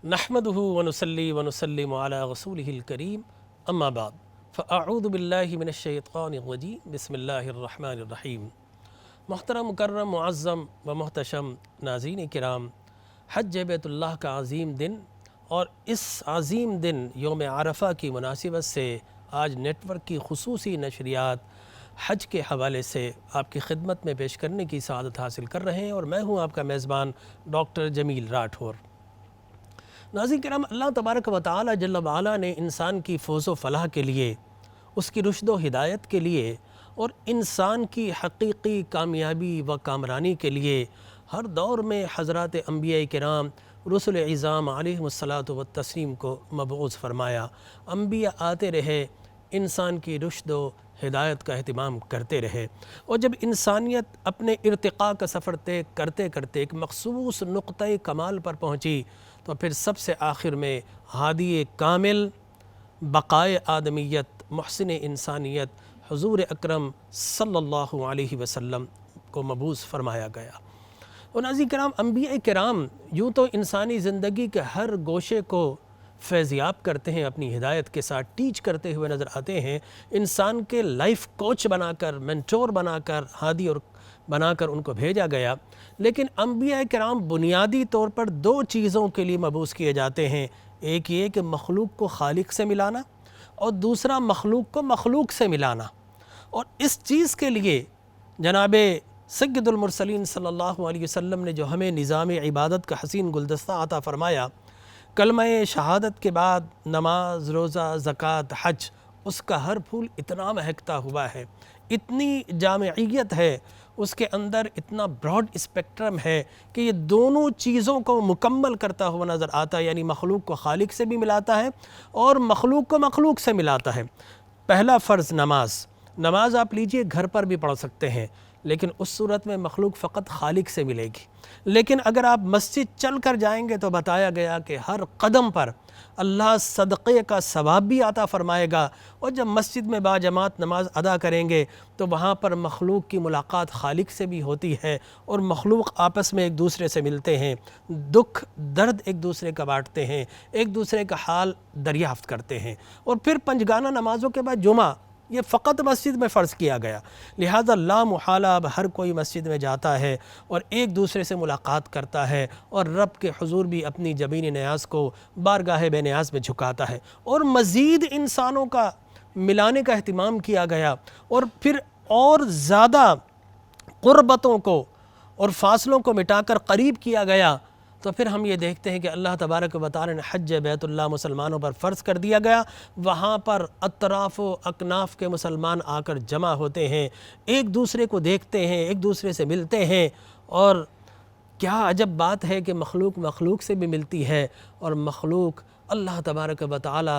نحمده ونصلي ونسلم على رسوله الكريم اما بعد فاعوذ باللہ من الشیطان الرجیم بسم اللہ الرحمن الرحیم۔ محترم مکرم معظم و محتشم ناظرین کرام، حج بیت اللہ کا عظیم دن اور اس عظیم دن یوم عرفہ کی مناسبت سے آج نیٹ ورک کی خصوصی نشریات حج کے حوالے سے آپ کی خدمت میں پیش کرنے کی سعادت حاصل کر رہے ہیں، اور میں ہوں آپ کا میزبان ڈاکٹر جمیل راٹھور۔ ناظرین کرام، اللہ تبارک و تعالی جل وعلا نے انسان کی فوز و فلاح کے لیے، اس کی رشد و ہدایت کے لیے اور انسان کی حقیقی کامیابی و کامرانی کے لیے ہر دور میں حضرات انبیاء کرام رسل اعظام علیہم الصلاۃ والتسلیم کو مبعوث فرمایا۔ انبیاء آتے رہے، انسان کی رشد و ہدایت کا اہتمام کرتے رہے، اور جب انسانیت اپنے ارتقاء کا سفر طے کرتے کرتے ایک مخصوص نقطۂ کمال پر پہنچی تو پھر سب سے آخر میں ہادی کامل، بقائے آدمیت، محسن انسانیت حضور اکرم صلی اللہ علیہ وسلم کو مبعوث فرمایا گیا۔ اور ناظرین کرام، انبیاء کرام یوں تو انسانی زندگی کے ہر گوشے کو فیضیاب کرتے ہیں، اپنی ہدایت کے ساتھ ٹیچ کرتے ہوئے نظر آتے ہیں، انسان کے لائف کوچ بنا کر، مینٹور بنا کر، ہادی اور بنا کر ان کو بھیجا گیا۔ لیکن انبیاء کرام بنیادی طور پر دو چیزوں کے لیے مبعوث کیے جاتے ہیں، ایک یہ کہ مخلوق کو خالق سے ملانا، اور دوسرا مخلوق کو مخلوق سے ملانا۔ اور اس چیز کے لیے جناب سید المرسلین صلی اللہ علیہ وسلم نے جو ہمیں نظام عبادت کا حسین گلدستہ عطا فرمایا، کلمہ شہادت کے بعد نماز، روزہ، زکوٰۃ، حج، اس کا ہر پھول اتنا مہکتا ہوا ہے، اتنی جامعیت ہے اس کے اندر، اتنا براڈ اسپیکٹرم ہے کہ یہ دونوں چیزوں کو مکمل کرتا ہوا نظر آتا ہے، یعنی مخلوق کو خالق سے بھی ملاتا ہے اور مخلوق کو مخلوق سے ملاتا ہے۔ پہلا فرض نماز آپ لیجئے، گھر پر بھی پڑھ سکتے ہیں، لیکن اس صورت میں مخلوق فقط خالق سے ملے گی۔ لیکن اگر آپ مسجد چل کر جائیں گے تو بتایا گیا کہ ہر قدم پر اللہ صدقے کا ثواب بھی عطا فرمائے گا، اور جب مسجد میں باجماعت نماز ادا کریں گے تو وہاں پر مخلوق کی ملاقات خالق سے بھی ہوتی ہے، اور مخلوق آپس میں ایک دوسرے سے ملتے ہیں، دکھ درد ایک دوسرے کا بانٹتے ہیں، ایک دوسرے کا حال دریافت کرتے ہیں۔ اور پھر پنجگانہ نمازوں کے بعد جمعہ، یہ فقط مسجد میں فرض کیا گیا، لہذا لا محالہ اب ہر کوئی مسجد میں جاتا ہے اور ایک دوسرے سے ملاقات کرتا ہے، اور رب کے حضور بھی اپنی جبین نیاز کو بارگاہ بے نیاز میں جھکاتا ہے، اور مزید انسانوں کا ملانے کا اہتمام کیا گیا، اور پھر اور زیادہ قربتوں کو اور فاصلوں کو مٹا کر قریب کیا گیا۔ تو پھر ہم یہ دیکھتے ہیں کہ اللہ تبارک و تعالی نے حج بیت اللہ مسلمانوں پر فرض کر دیا گیا، وہاں پر اطراف و اکناف کے مسلمان آ کر جمع ہوتے ہیں، ایک دوسرے کو دیکھتے ہیں، ایک دوسرے سے ملتے ہیں، اور کیا عجب بات ہے کہ مخلوق مخلوق سے بھی ملتی ہے، اور مخلوق اللہ تبارک و تعالی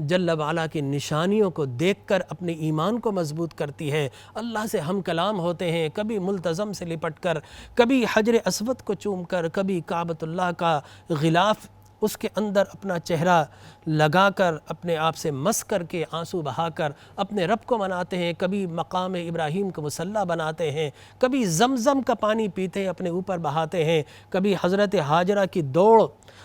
جل وعلا کی نشانیوں کو دیکھ کر اپنے ایمان کو مضبوط کرتی ہے، اللہ سے ہم کلام ہوتے ہیں، کبھی ملتزم سے لپٹ کر، کبھی حجر اسود کو چوم کر، کبھی کعبۃ اللہ کا غلاف اس کے اندر اپنا چہرہ لگا کر، اپنے آپ سے مس کر کے، آنسو بہا کر اپنے رب کو مناتے ہیں، کبھی مقام ابراہیم کو مصلی بناتے ہیں، کبھی زمزم کا پانی پیتے ہیں، اپنے اوپر بہاتے ہیں، کبھی حضرت ہاجرہ کی دوڑ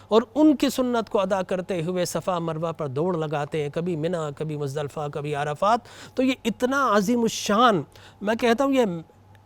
اور ان کی سنت کو ادا کرتے ہوئے صفا مروہ پر دوڑ لگاتے ہیں، کبھی منی، کبھی مزدلفہ، کبھی عرفات۔ تو یہ اتنا عظیم الشان، میں کہتا ہوں یہ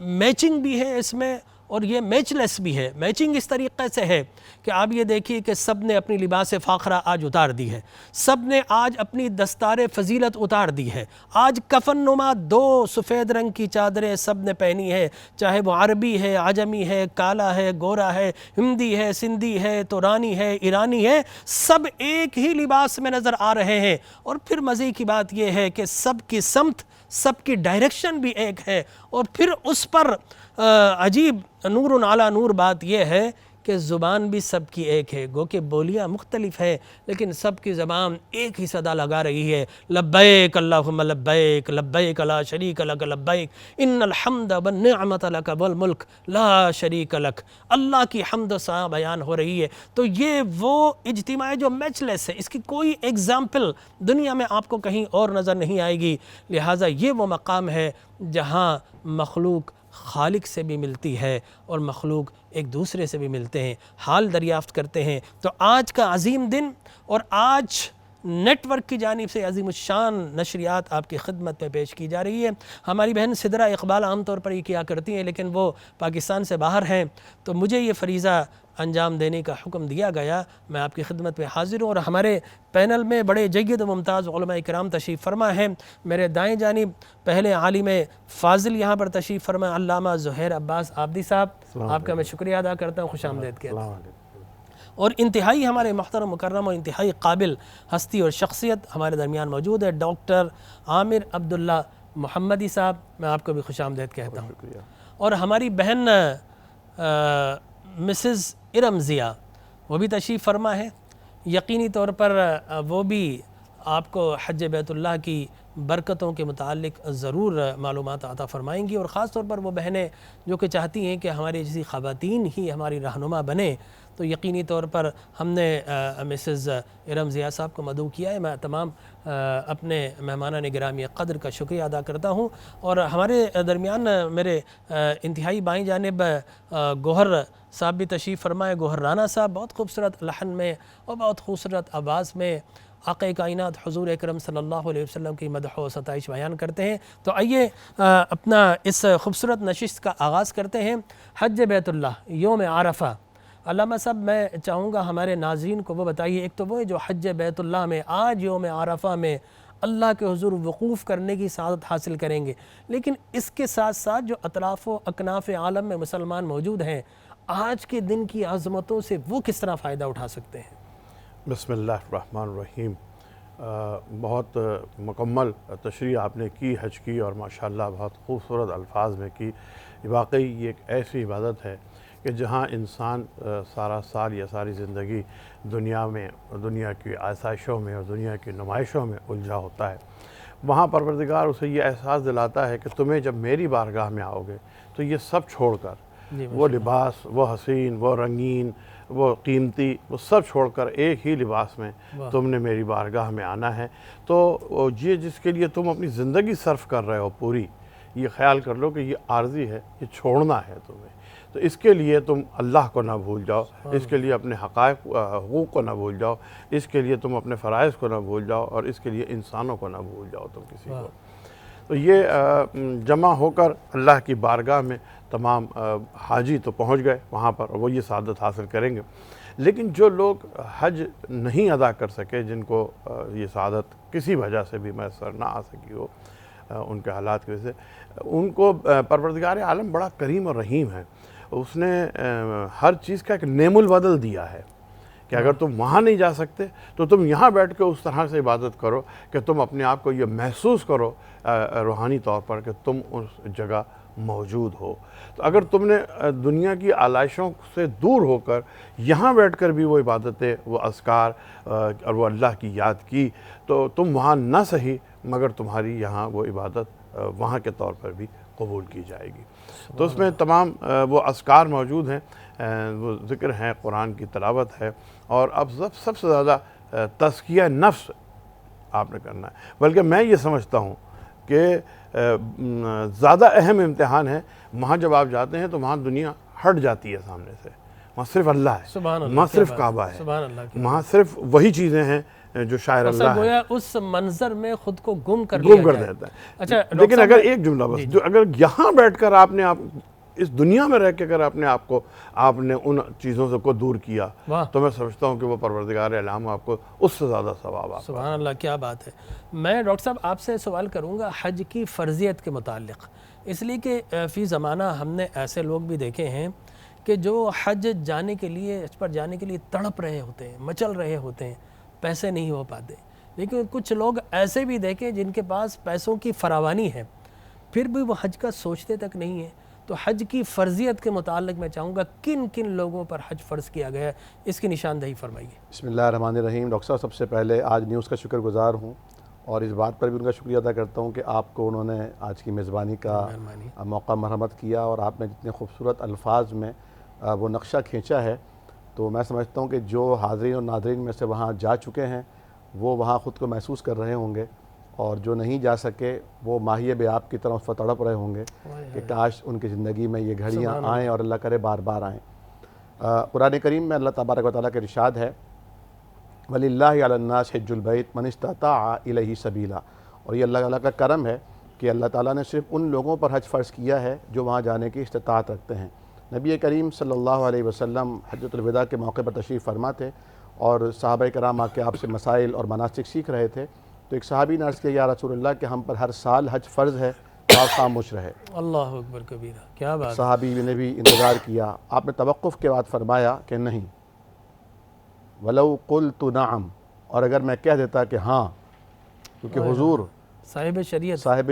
میچنگ بھی ہے اس میں، اور یہ میچ لیس بھی ہے۔ میچنگ اس طریقے سے ہے کہ آپ یہ دیکھیے کہ سب نے اپنی لباس فاخرہ آج اتار دی ہے، سب نے آج اپنی دستار فضیلت اتار دی ہے، آج کفن نما دو سفید رنگ کی چادریں سب نے پہنی ہے، چاہے وہ عربی ہے، عجمی ہے، کالا ہے، گورا ہے، ہندی ہے، سندھی ہے، تورانی ہے، ایرانی ہے، سب ایک ہی لباس میں نظر آ رہے ہیں۔ اور پھر مزے کی بات یہ ہے کہ سب کی سمت، سب کی ڈائریکشن بھی ایک ہے، اور پھر اس پر عجیب نور علی نور بات یہ ہے کہ زبان بھی سب کی ایک ہے، گو کہ بولیاں مختلف ہیں لیکن سب کی زبان ایک ہی صدا لگا رہی ہے، لبیک اللہم لبیک، لبیک لا شریک لک لبیک، ان الحمد والنعمت لک والملک لا شریک لک۔ اللہ کی حمد و ثنا بیان ہو رہی ہے۔ تو یہ وہ اجتماع ہے جو میچ لیس ہے، اس کی کوئی ایگزامپل دنیا میں آپ کو کہیں اور نظر نہیں آئے گی، لہٰذا یہ وہ مقام ہے جہاں مخلوق خالق سے بھی ملتی ہے اور مخلوق ایک دوسرے سے بھی ملتے ہیں، حال دریافت کرتے ہیں۔ تو آج کا عظیم دن اور آج نیٹ ورک کی جانب سے عظیم الشان نشریات آپ کی خدمت میں پیش کی جا رہی ہے۔ ہماری بہن سدرہ اقبال عام طور پر یہ کیا کرتی ہیں، لیکن وہ پاکستان سے باہر ہیں، تو مجھے یہ فریضہ انجام دینے کا حکم دیا گیا۔ میں آپ کی خدمت میں حاضر ہوں، اور ہمارے پینل میں بڑے جید و ممتاز علماء کرام تشریف فرما ہیں۔ میرے دائیں جانب پہلے عالم فاضل یہاں پر تشریف فرما علامہ زہیر عباس عابدی صاحب، آپ کا میں شکریہ ادا کرتا ہوں، خوش آمدید کہتا ہوں۔ اور انتہائی ہمارے محترم مکرم اور انتہائی قابل ہستی اور شخصیت ہمارے درمیان موجود ہے، ڈاکٹر عامر عبداللہ محمدی صاحب، میں آپ کو بھی خوش آمدید کہتا ہوں۔ اور ہماری بہن مسز ارم ضیاء، وہ بھی تشریف فرما ہے۔ یقینی طور پر وہ بھی آپ کو حج بیت اللہ کی برکتوں کے متعلق ضرور معلومات عطا فرمائیں گی، اور خاص طور پر وہ بہنیں جو کہ چاہتی ہیں کہ ہماری جیسی خواتین ہی ہماری رہنما بنے، تو یقینی طور پر ہم نے مسز ارم ضیاء صاحب کو مدعو کیا ہے۔ میں تمام اپنے مہمانان گرامی قدر کا شکریہ ادا کرتا ہوں۔ اور ہمارے درمیان میرے انتہائی بائیں جانب گوہر صاحب بھی تشریف فرمائے، گوہر رانا صاحب، بہت خوبصورت لحن میں اور بہت خوبصورت آواز میں آقا کائنات حضور اکرم صلی اللہ علیہ وسلم کی مدح و ستائش بیان کرتے ہیں۔ تو آئیے اپنا اس خوبصورت نشست کا آغاز کرتے ہیں۔ حج بیت اللہ یوم عرفہ، علامہ صاحب میں چاہوں گا ہمارے ناظرین کو وہ بتائیے، ایک تو وہ ہے جو حج بیت اللہ میں آج یوم عرفہ میں اللہ کے حضور وقوف کرنے کی سعادت حاصل کریں گے، لیکن اس کے ساتھ ساتھ جو اطراف و اکناف عالم میں مسلمان موجود ہیں، آج کے دن کی عظمتوں سے وہ کس طرح فائدہ اٹھا سکتے ہیں؟ بسم اللہ الرحمن الرحیم۔ بہت مکمل تشریح آپ نے کی حج کی، اور ماشاءاللہ بہت خوبصورت الفاظ میں کی۔ واقعی یہ ایک ایسی عبادت ہے کہ جہاں انسان سارا سال یا ساری زندگی دنیا کی آسائشوں میں اور دنیا کی نمائشوں میں الجھا ہوتا ہے، وہاں پروردگار اسے یہ احساس دلاتا ہے کہ تمہیں جب میری بارگاہ میں آؤ گے تو یہ سب چھوڑ کر، وہ لباس، وہ حسین، وہ رنگین، وہ قیمتی، وہ سب چھوڑ کر ایک ہی لباس میں تم نے میری بارگاہ میں آنا ہے۔ تو یہ جس کے لیے تم اپنی زندگی صرف کر رہے ہو پوری، یہ خیال کر لو کہ یہ عارضی ہے، یہ چھوڑنا ہے تمہیں۔ تو اس کے لیے تم اللہ کو نہ بھول جاؤ، اس کے لیے اپنے حقوق کو نہ بھول جاؤ، اس کے لیے تم اپنے فرائض کو نہ بھول جاؤ، اور اس کے لیے انسانوں کو نہ بھول جاؤ تم کسی کو۔ تو یہ جمع ہو کر اللہ کی بارگاہ میں تمام حاجی تو پہنچ گئے وہاں پر، اور وہ یہ سعادت حاصل کریں گے۔ لیکن جو لوگ حج نہیں ادا کر سکے، جن کو یہ سعادت کسی وجہ سے بھی میسر نہ آ سکی ہو، ان کے حالات کی وجہ سے، ان کو پروردگار عالم بڑا کریم اور رحیم ہے۔ اس نے ہر چیز کا ایک نعم البدل دیا ہے کہ اگر تم وہاں نہیں جا سکتے تو تم یہاں بیٹھ کے اس طرح سے عبادت کرو کہ تم اپنے آپ کو یہ محسوس کرو روحانی طور پر کہ تم اس جگہ موجود ہو۔ تو اگر تم نے دنیا کی آلائشوں سے دور ہو کر یہاں بیٹھ کر بھی وہ عبادتیں، وہ اذکار اور وہ اللہ کی یاد کی، تو تم وہاں نہ صحیح مگر تمہاری یہاں وہ عبادت وہاں کے طور پر بھی قبول کی جائے گی۔ تو اس میں تمام وہ اذکار موجود ہیں، وہ ذکر ہیں، قرآن کی تلاوت ہے، اور اب سب سے زیادہ تزکیہ نفس آپ نے کرنا ہے۔ بلکہ میں یہ سمجھتا ہوں کہ زیادہ اہم امتحان ہے، وہاں جب آپ جاتے ہیں تو وہاں دنیا ہٹ جاتی ہے سامنے سے، وہاں صرف اللہ ہے، وہاں صرف کعبہ ہے، وہاں صرف وہی چیزیں ہیں جو شاعر اللہ ہے، گویا اس منظر میں خود کو گم کر دیتا ہے۔ اچھا، لیکن اگر ایک جملہ بس، جو اگر یہاں بیٹھ کر آپ نے اس دنیا میں رہ کے اگر آپ نے ان چیزوں سے کو دور کیا، تو میں سمجھتا ہوں کہ وہ پروردگار عالم آپ کو اس سے زیادہ ثواب آپ۔ سبحان اللہ، کیا بات ہے۔ میں ڈاکٹر صاحب آپ سے سوال کروں گا حج کی فرضیت کے متعلق، اس لیے کہ فی زمانہ ہم نے ایسے لوگ بھی دیکھے ہیں کہ جو حج جانے کے لیے، حج پر جانے کے لیے تڑپ رہے ہوتے ہیں، مچل رہے ہوتے ہیں، پیسے نہیں ہو پاتے۔ لیکن کچھ لوگ ایسے بھی دیکھیں جن کے پاس پیسوں کی فراوانی ہے، پھر بھی وہ حج کا سوچتے تک نہیں ہیں۔ تو حج کی فرضیت کے متعلق میں چاہوں گا کن کن لوگوں پر حج فرض کیا گیا ہے، اس کی نشاندہی فرمائیے۔ بسم اللہ الرحمن الرحیم۔ ڈاکٹر صاحب، سب سے پہلے آج نیوز کا شکر گزار ہوں، اور اس بات پر بھی ان کا شکریہ ادا کرتا ہوں کہ آپ کو انہوں نے آج کی میزبانی کا موقع مرحمت کیا، اور آپ نے جتنے خوبصورت الفاظ میں وہ نقشہ کھینچا ہے، تو میں سمجھتا ہوں کہ جو حاضرین اور ناظرین میں سے وہاں جا چکے ہیں وہ وہاں خود کو محسوس کر رہے ہوں گے اور جو نہیں جا سکے وہ ماہی بیاب کی طرح اس پر تڑپ رہے ہوں گے کہ کاش ان کی زندگی میں یہ گھڑیاں آئیں اور اللہ کرے بار بار آئیں۔ قرآن کریم میں اللہ تبارک و تعالیٰ کے ارشاد ہے وَلِلَّهِ عَلَى النَّاسِ حِجُّ الْبَيْتِ مَنِ اسْتَطَاعَ إِلَيْهِ سَبِيلًا، اور یہ اللہ تعالیٰ کا کرم ہے کہ اللہ تعالیٰ نے صرف ان لوگوں پر حج فرض کیا ہے جو وہاں جانے کی استطاعت رکھتے ہیں۔ نبی کریم صلی اللہ علیہ وسلم حجۃ الوداع کے موقع پر تشریف فرما تھے اور صحابہ کرام آ کے آپ سے مسائل اور مناسک سیکھ رہے تھے، تو ایک صحابی نے عرض کیا یا رسول اللہ کہ ہم پر ہر سال حج فرض ہے، تو آپ خاموش رہے۔ اللہ اکبر کبیرہ، کیا بات! صحابی نے بھی انتظار کیا، آپ نے توقف کے بعد فرمایا کہ نہیں، وَلَوْ قُلْتُ نَعَمْ، اور اگر میں کہہ دیتا کہ ہاں، کیونکہ حضور صاحب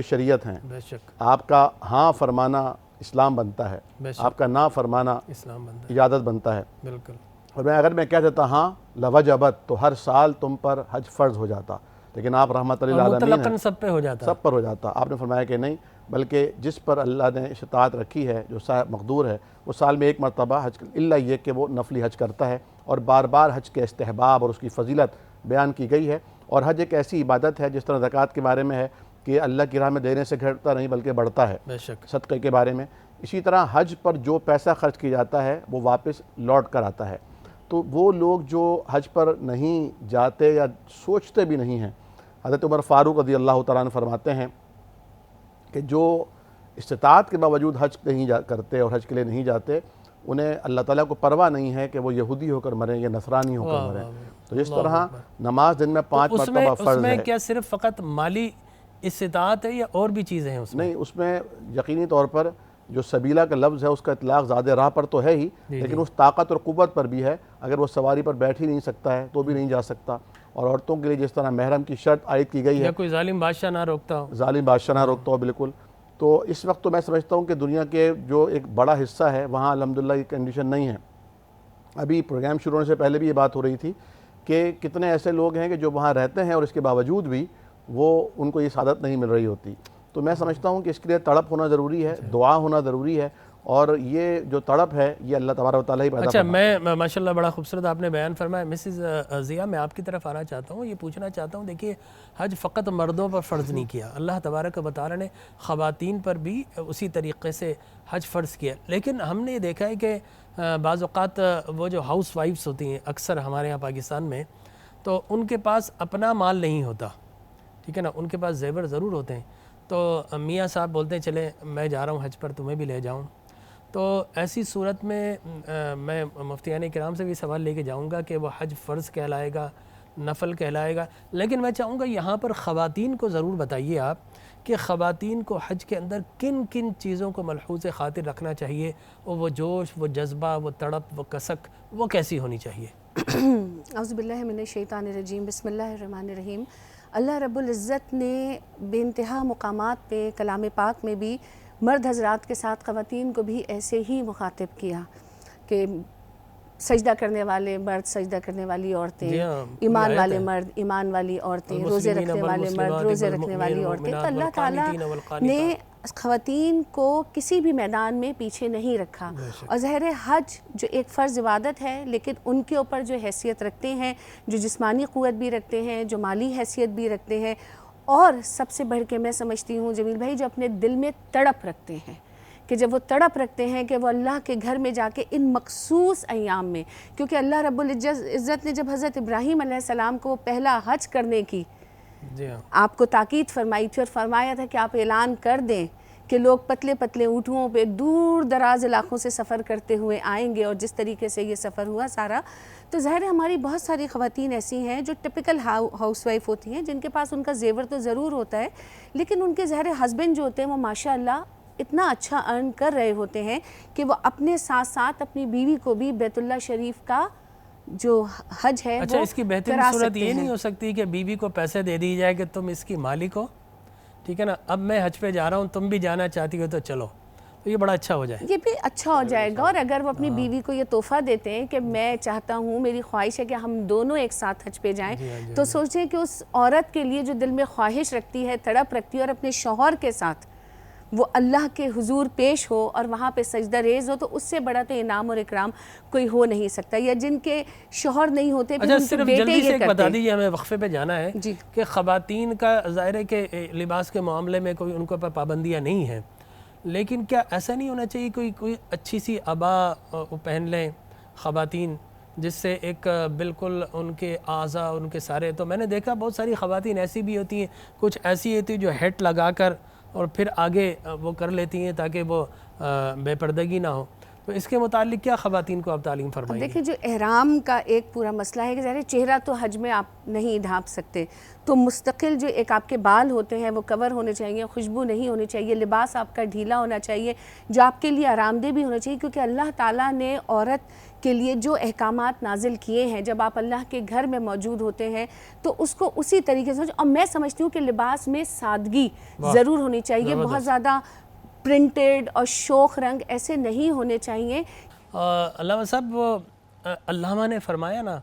شریعت ہیں، بے شک آپ کا ہاں فرمانا اسلام بنتا ہے، آپ کا نہ فرمانا اسلام بندہ، اجازت بنتا ہے، بالکل۔ اور اگر میں کہہ دیتا ہاں لوجبت، تو ہر سال تم پر حج فرض ہو جاتا، لیکن آپ رحمت للعالمین مطلقاً سب پہ ہو جاتا، سب پر ہو جاتا۔ آپ نے فرمایا کہ نہیں، بلکہ جس پر اللہ نے استطاعت رکھی ہے، جو صاحب مقدور ہے، وہ سال میں ایک مرتبہ حج، الا یہ کہ وہ نفلی حج کرتا ہے، اور بار بار حج کے استحباب اور اس کی فضیلت بیان کی گئی ہے۔ اور حج ایک ایسی عبادت ہے جس طرح زکوٰۃ کے بارے میں ہے کہ اللہ کی راہ میں دینے سے گھٹتا نہیں بلکہ بڑھتا ہے، بے شک صدقے کے بارے میں، اسی طرح حج پر جو پیسہ خرچ کیا جاتا ہے وہ واپس لوٹ کر آتا ہے۔ تو وہ لوگ جو حج پر نہیں جاتے یا سوچتے بھی نہیں ہیں، حضرت عمر فاروق رضی اللہ تعالیٰ عنہ فرماتے ہیں کہ جو استطاعت کے باوجود حج نہیں کرتے اور حج کے لیے نہیں جاتے، انہیں اللہ تعالیٰ کو پرواہ نہیں ہے کہ وہ یہودی ہو کر مریں یا نصرانی ہو کر مریں۔ تو جس طرح نماز دن میں 5 مرتبہ فرض ہے۔ اس میں کیا صرف فقط مالی استطاعت ہے یا اور بھی چیزیں ہیں اس میں؟ نہیں، اس میں یقینی طور پر جو سبیلہ کا لفظ ہے اس کا اطلاق زیادہ راہ پر تو ہے ہی، لیکن اس طاقت اور قوت پر بھی ہے۔ اگر وہ سواری پر بیٹھ ہی نہیں سکتا ہے تو بھی نہیں جا سکتا، اور عورتوں کے لیے جس طرح محرم کی شرط عائد کی گئی ہے، یا کوئی ظالم بادشاہ نہ روکتا ہو، ظالم بادشاہ نہ روکتا ہو، بالکل۔ تو اس وقت تو میں سمجھتا ہوں کہ دنیا کے جو ایک بڑا حصہ ہے وہاں الحمدللہ یہ کنڈیشن نہیں ہے۔ ابھی پروگرام شروع ہونے سے پہلے بھی یہ بات ہو رہی تھی کہ کتنے ایسے لوگ ہیں کہ جو وہاں رہتے ہیں اور اس کے باوجود بھی وہ ان کو یہ سعادت نہیں مل رہی ہوتی۔ تو میں سمجھتا ہوں کہ اس کے لیے تڑپ ہونا ضروری ہے، دعا ہونا ضروری ہے، اور یہ جو تڑپ ہے یہ اللہ تبارک و تعالیٰ ہی پیدا اچھا، میں ماشاءاللہ بڑا خوبصورت آپ نے بیان فرمایا۔ مسز ضیاء، میں آپ کی طرف آنا چاہتا ہوں، یہ پوچھنا چاہتا ہوں، دیکھیے حج فقط مردوں پر فرض نہیں کیا، اللہ تبارک و تعالیٰ نے خواتین پر بھی اسی طریقے سے حج فرض کیا، لیکن ہم نے یہ دیکھا ہے کہ بعض اوقات وہ جو ہاؤس وائفز ہوتی ہیں اکثر ہمارے یہاں پاکستان میں، تو ان کے پاس اپنا مال نہیں ہوتا، ٹھیک ہے نا، ان کے پاس زیور ضرور ہوتے ہیں، تو میاں صاحب بولتے ہیں چلے میں جا رہا ہوں حج پر، تمہیں بھی لے جاؤں۔ تو ایسی صورت میں میں مفتیان کرام سے بھی سوال لے کے جاؤں گا کہ وہ حج فرض کہلائے گا، نفل کہلائے گا، لیکن میں چاہوں گا یہاں پر خواتین کو ضرور بتائیے آپ کہ خواتین کو حج کے اندر کن کن چیزوں کو ملحوظ خاطر رکھنا چاہیے، اور وہ جوش، وہ جذبہ، وہ تڑپ، وہ کسک، وہ کیسی ہونی چاہیے؟ اعوذ باللہ من الشیطان الرجیم، بسم اللہ الرحمن الرحیم۔ اللہ رب العزت نے بے انتہا مقامات پہ کلام پاک میں بھی مرد حضرات کے ساتھ خواتین کو بھی ایسے ہی مخاطب کیا کہ سجدہ کرنے والے مرد، سجدہ کرنے والی عورتیں، ایمان والے مرد، ایمان والی عورتیں، روزے رکھنے والے مرد، روزے رکھنے والی عورتیں۔ تو اللہ تعالیٰ نے خواتین کو کسی بھی میدان میں پیچھے نہیں رکھا، اور ظاہر حج جو ایک فرض عبادت ہے، لیکن ان کے اوپر جو حیثیت رکھتے ہیں، جو جسمانی قوت بھی رکھتے ہیں، جو مالی حیثیت بھی رکھتے ہیں، اور سب سے بڑھ کے میں سمجھتی ہوں جمیل بھائی جو اپنے دل میں تڑپ رکھتے ہیں، کہ جب وہ تڑپ رکھتے ہیں کہ وہ اللہ کے گھر میں جا کے ان مخصوص ایام میں، کیونکہ اللہ رب العزت نے جب حضرت ابراہیم علیہ السلام کو پہلا حج کرنے کی آپ کو تاکید فرمائی تھی اور فرمایا تھا کہ آپ اعلان کر دیں کہ لوگ پتلے پتلے اونٹوں پہ دور دراز علاقوں سے سفر کرتے ہوئے آئیں گے، اور جس طریقے سے یہ سفر ہوا سارا، تو ظاہر ہماری بہت ساری خواتین ایسی ہیں جو ٹپیکل ہاؤس وائف ہوتی ہیں، جن کے پاس ان کا زیور تو ضرور ہوتا ہے، لیکن ان کے ظاہر ہسبینڈ جو ہوتے ہیں وہ ماشاءاللہ اتنا اچھا ارن کر رہے ہوتے ہیں کہ وہ اپنے ساتھ ساتھ اپنی بیوی کو بھی بیت اللہ شریف کا جو حج ہے اچھا، اس کی بہترین صورت یہ نہیں ہو سکتی کہ بیوی کو پیسے دے دی جائے کہ تم اس کی مالک ہو، ٹھیک ہے نا، اب میں حج پہ جا رہا ہوں، تم بھی جانا چاہتی ہو تو چلو، تو یہ بڑا اچھا ہو جائے، یہ بھی اچھا ہو جائے گا۔ اور اگر وہ اپنی بیوی کو یہ تحفہ دیتے ہیں کہ میں چاہتا ہوں، میری خواہش ہے کہ ہم دونوں ایک ساتھ حج پہ جائیں، تو سوچیں کہ اس عورت کے لیے جو دل میں خواہش رکھتی ہے، تڑپ رکھتی ہے، اور اپنے شوہر کے ساتھ وہ اللہ کے حضور پیش ہو اور وہاں پہ سجدہ ریز ہو، تو اس سے بڑا تو انعام اور اکرام کوئی ہو نہیں سکتا. یا جن کے شوہر نہیں ہوتے پھر اچھا ان کے صرف بیٹے جلدی سے یہ ایک بتا کرتے. دیجیے، ہمیں وقفے پہ جانا ہے جی. کہ خواتین کا ظاہر ہے کہ لباس کے معاملے میں کوئی ان کے اوپر پابندیاں نہیں ہیں، لیکن کیا ایسا نہیں ہونا چاہیے کوئی اچھی سی عبا پہن لیں خواتین، جس سے ایک بالکل ان کے اعضاء ان کے سارے، تو میں نے دیکھا بہت ساری خواتین ایسی بھی ہوتی ہیں، کچھ ایسی ہوتی ہیں جو ہیٹ لگا کر اور پھر آگے وہ کر لیتی ہیں تاکہ وہ بے پردگی نہ ہو. تو اس کے متعلق کیا خواتین کو آپ تعلیم فرمائیں گے؟ دیکھیں جو احرام کا ایک پورا مسئلہ ہے کہ ظاہر چہرہ تو حج میں آپ نہیں ڈھانپ سکتے، تو مستقل جو ایک آپ کے بال ہوتے ہیں وہ کور ہونے چاہیے، خوشبو نہیں ہونی چاہیے، لباس آپ کا ڈھیلا ہونا چاہیے جو آپ کے لیے آرام دہ بھی ہونا چاہیے، کیونکہ اللہ تعالیٰ نے عورت کے لیے جو احکامات نازل کیے ہیں، جب آپ اللہ کے گھر میں موجود ہوتے ہیں تو اس کو اسی طریقے سے. اور میں سمجھتی ہوں کہ لباس میں سادگی ضرور ہونی چاہیے، بہت زیادہ پرنٹڈ اور شوخ رنگ ایسے نہیں ہونے چاہیے. علامہ صاحب وہ علامہ نے فرمایا نا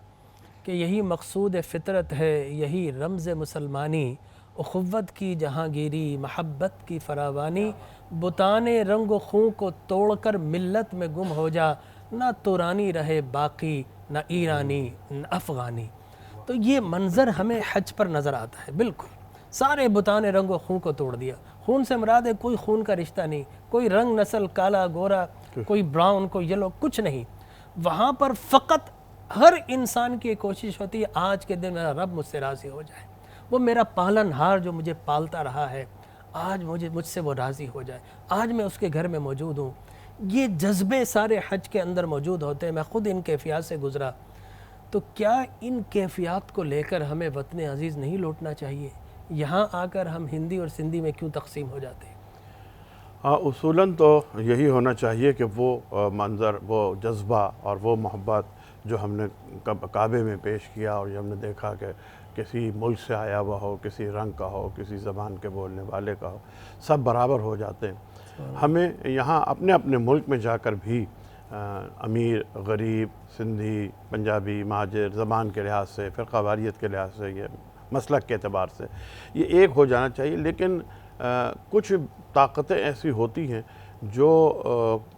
کہ یہی مقصود فطرت ہے، یہی رمز مسلمانی، اخوت کی جہانگیری، محبت کی فراوانی، بتان رنگ و خون کو توڑ کر ملت میں گم ہو جا، نہ تورانی رہے باقی، نہ ایرانی نہ افغانی. تو یہ منظر ہمیں حج پر نظر آتا ہے، بالکل سارے بتان رنگ و خون کو توڑ دیا. خون سے مراد ہے کوئی خون کا رشتہ نہیں، کوئی رنگ نسل کالا گورا، کوئی براؤن کوئی یلو، کچھ نہیں. وہاں پر فقط ہر انسان کی کوشش ہوتی ہے آج کے دن میرا رب مجھ سے راضی ہو جائے، وہ میرا پالن ہار جو مجھے پالتا رہا ہے آج مجھ سے وہ راضی ہو جائے، آج میں اس کے گھر میں موجود ہوں. یہ جذبے سارے حج کے اندر موجود ہوتے ہیں. میں خود ان کیفیات سے گزرا. تو کیا ان کیفیات کو لے کر ہمیں وطن عزیز نہیں لوٹنا چاہیے؟ یہاں آ کر ہم ہندی اور سندھی میں کیوں تقسیم ہو جاتے ہیں؟ اصولاً تو یہی ہونا چاہیے کہ وہ منظر، وہ جذبہ اور وہ محبت جو ہم نے کعبے میں پیش کیا اور ہم نے دیکھا کہ کسی ملک سے آیا ہوا ہو، کسی رنگ کا ہو، کسی زبان کے بولنے والے کا ہو، سب برابر ہو جاتے ہیں. ہمیں یہاں اپنے اپنے ملک میں جا کر بھی امیر، غریب، سندھی، پنجابی، مہاجر، زبان کے لحاظ سے، فرقہ واریت کے لحاظ سے، یہ مسلک کے اعتبار سے یہ ایک ہو جانا چاہیے. لیکن کچھ طاقتیں ایسی ہوتی ہیں جو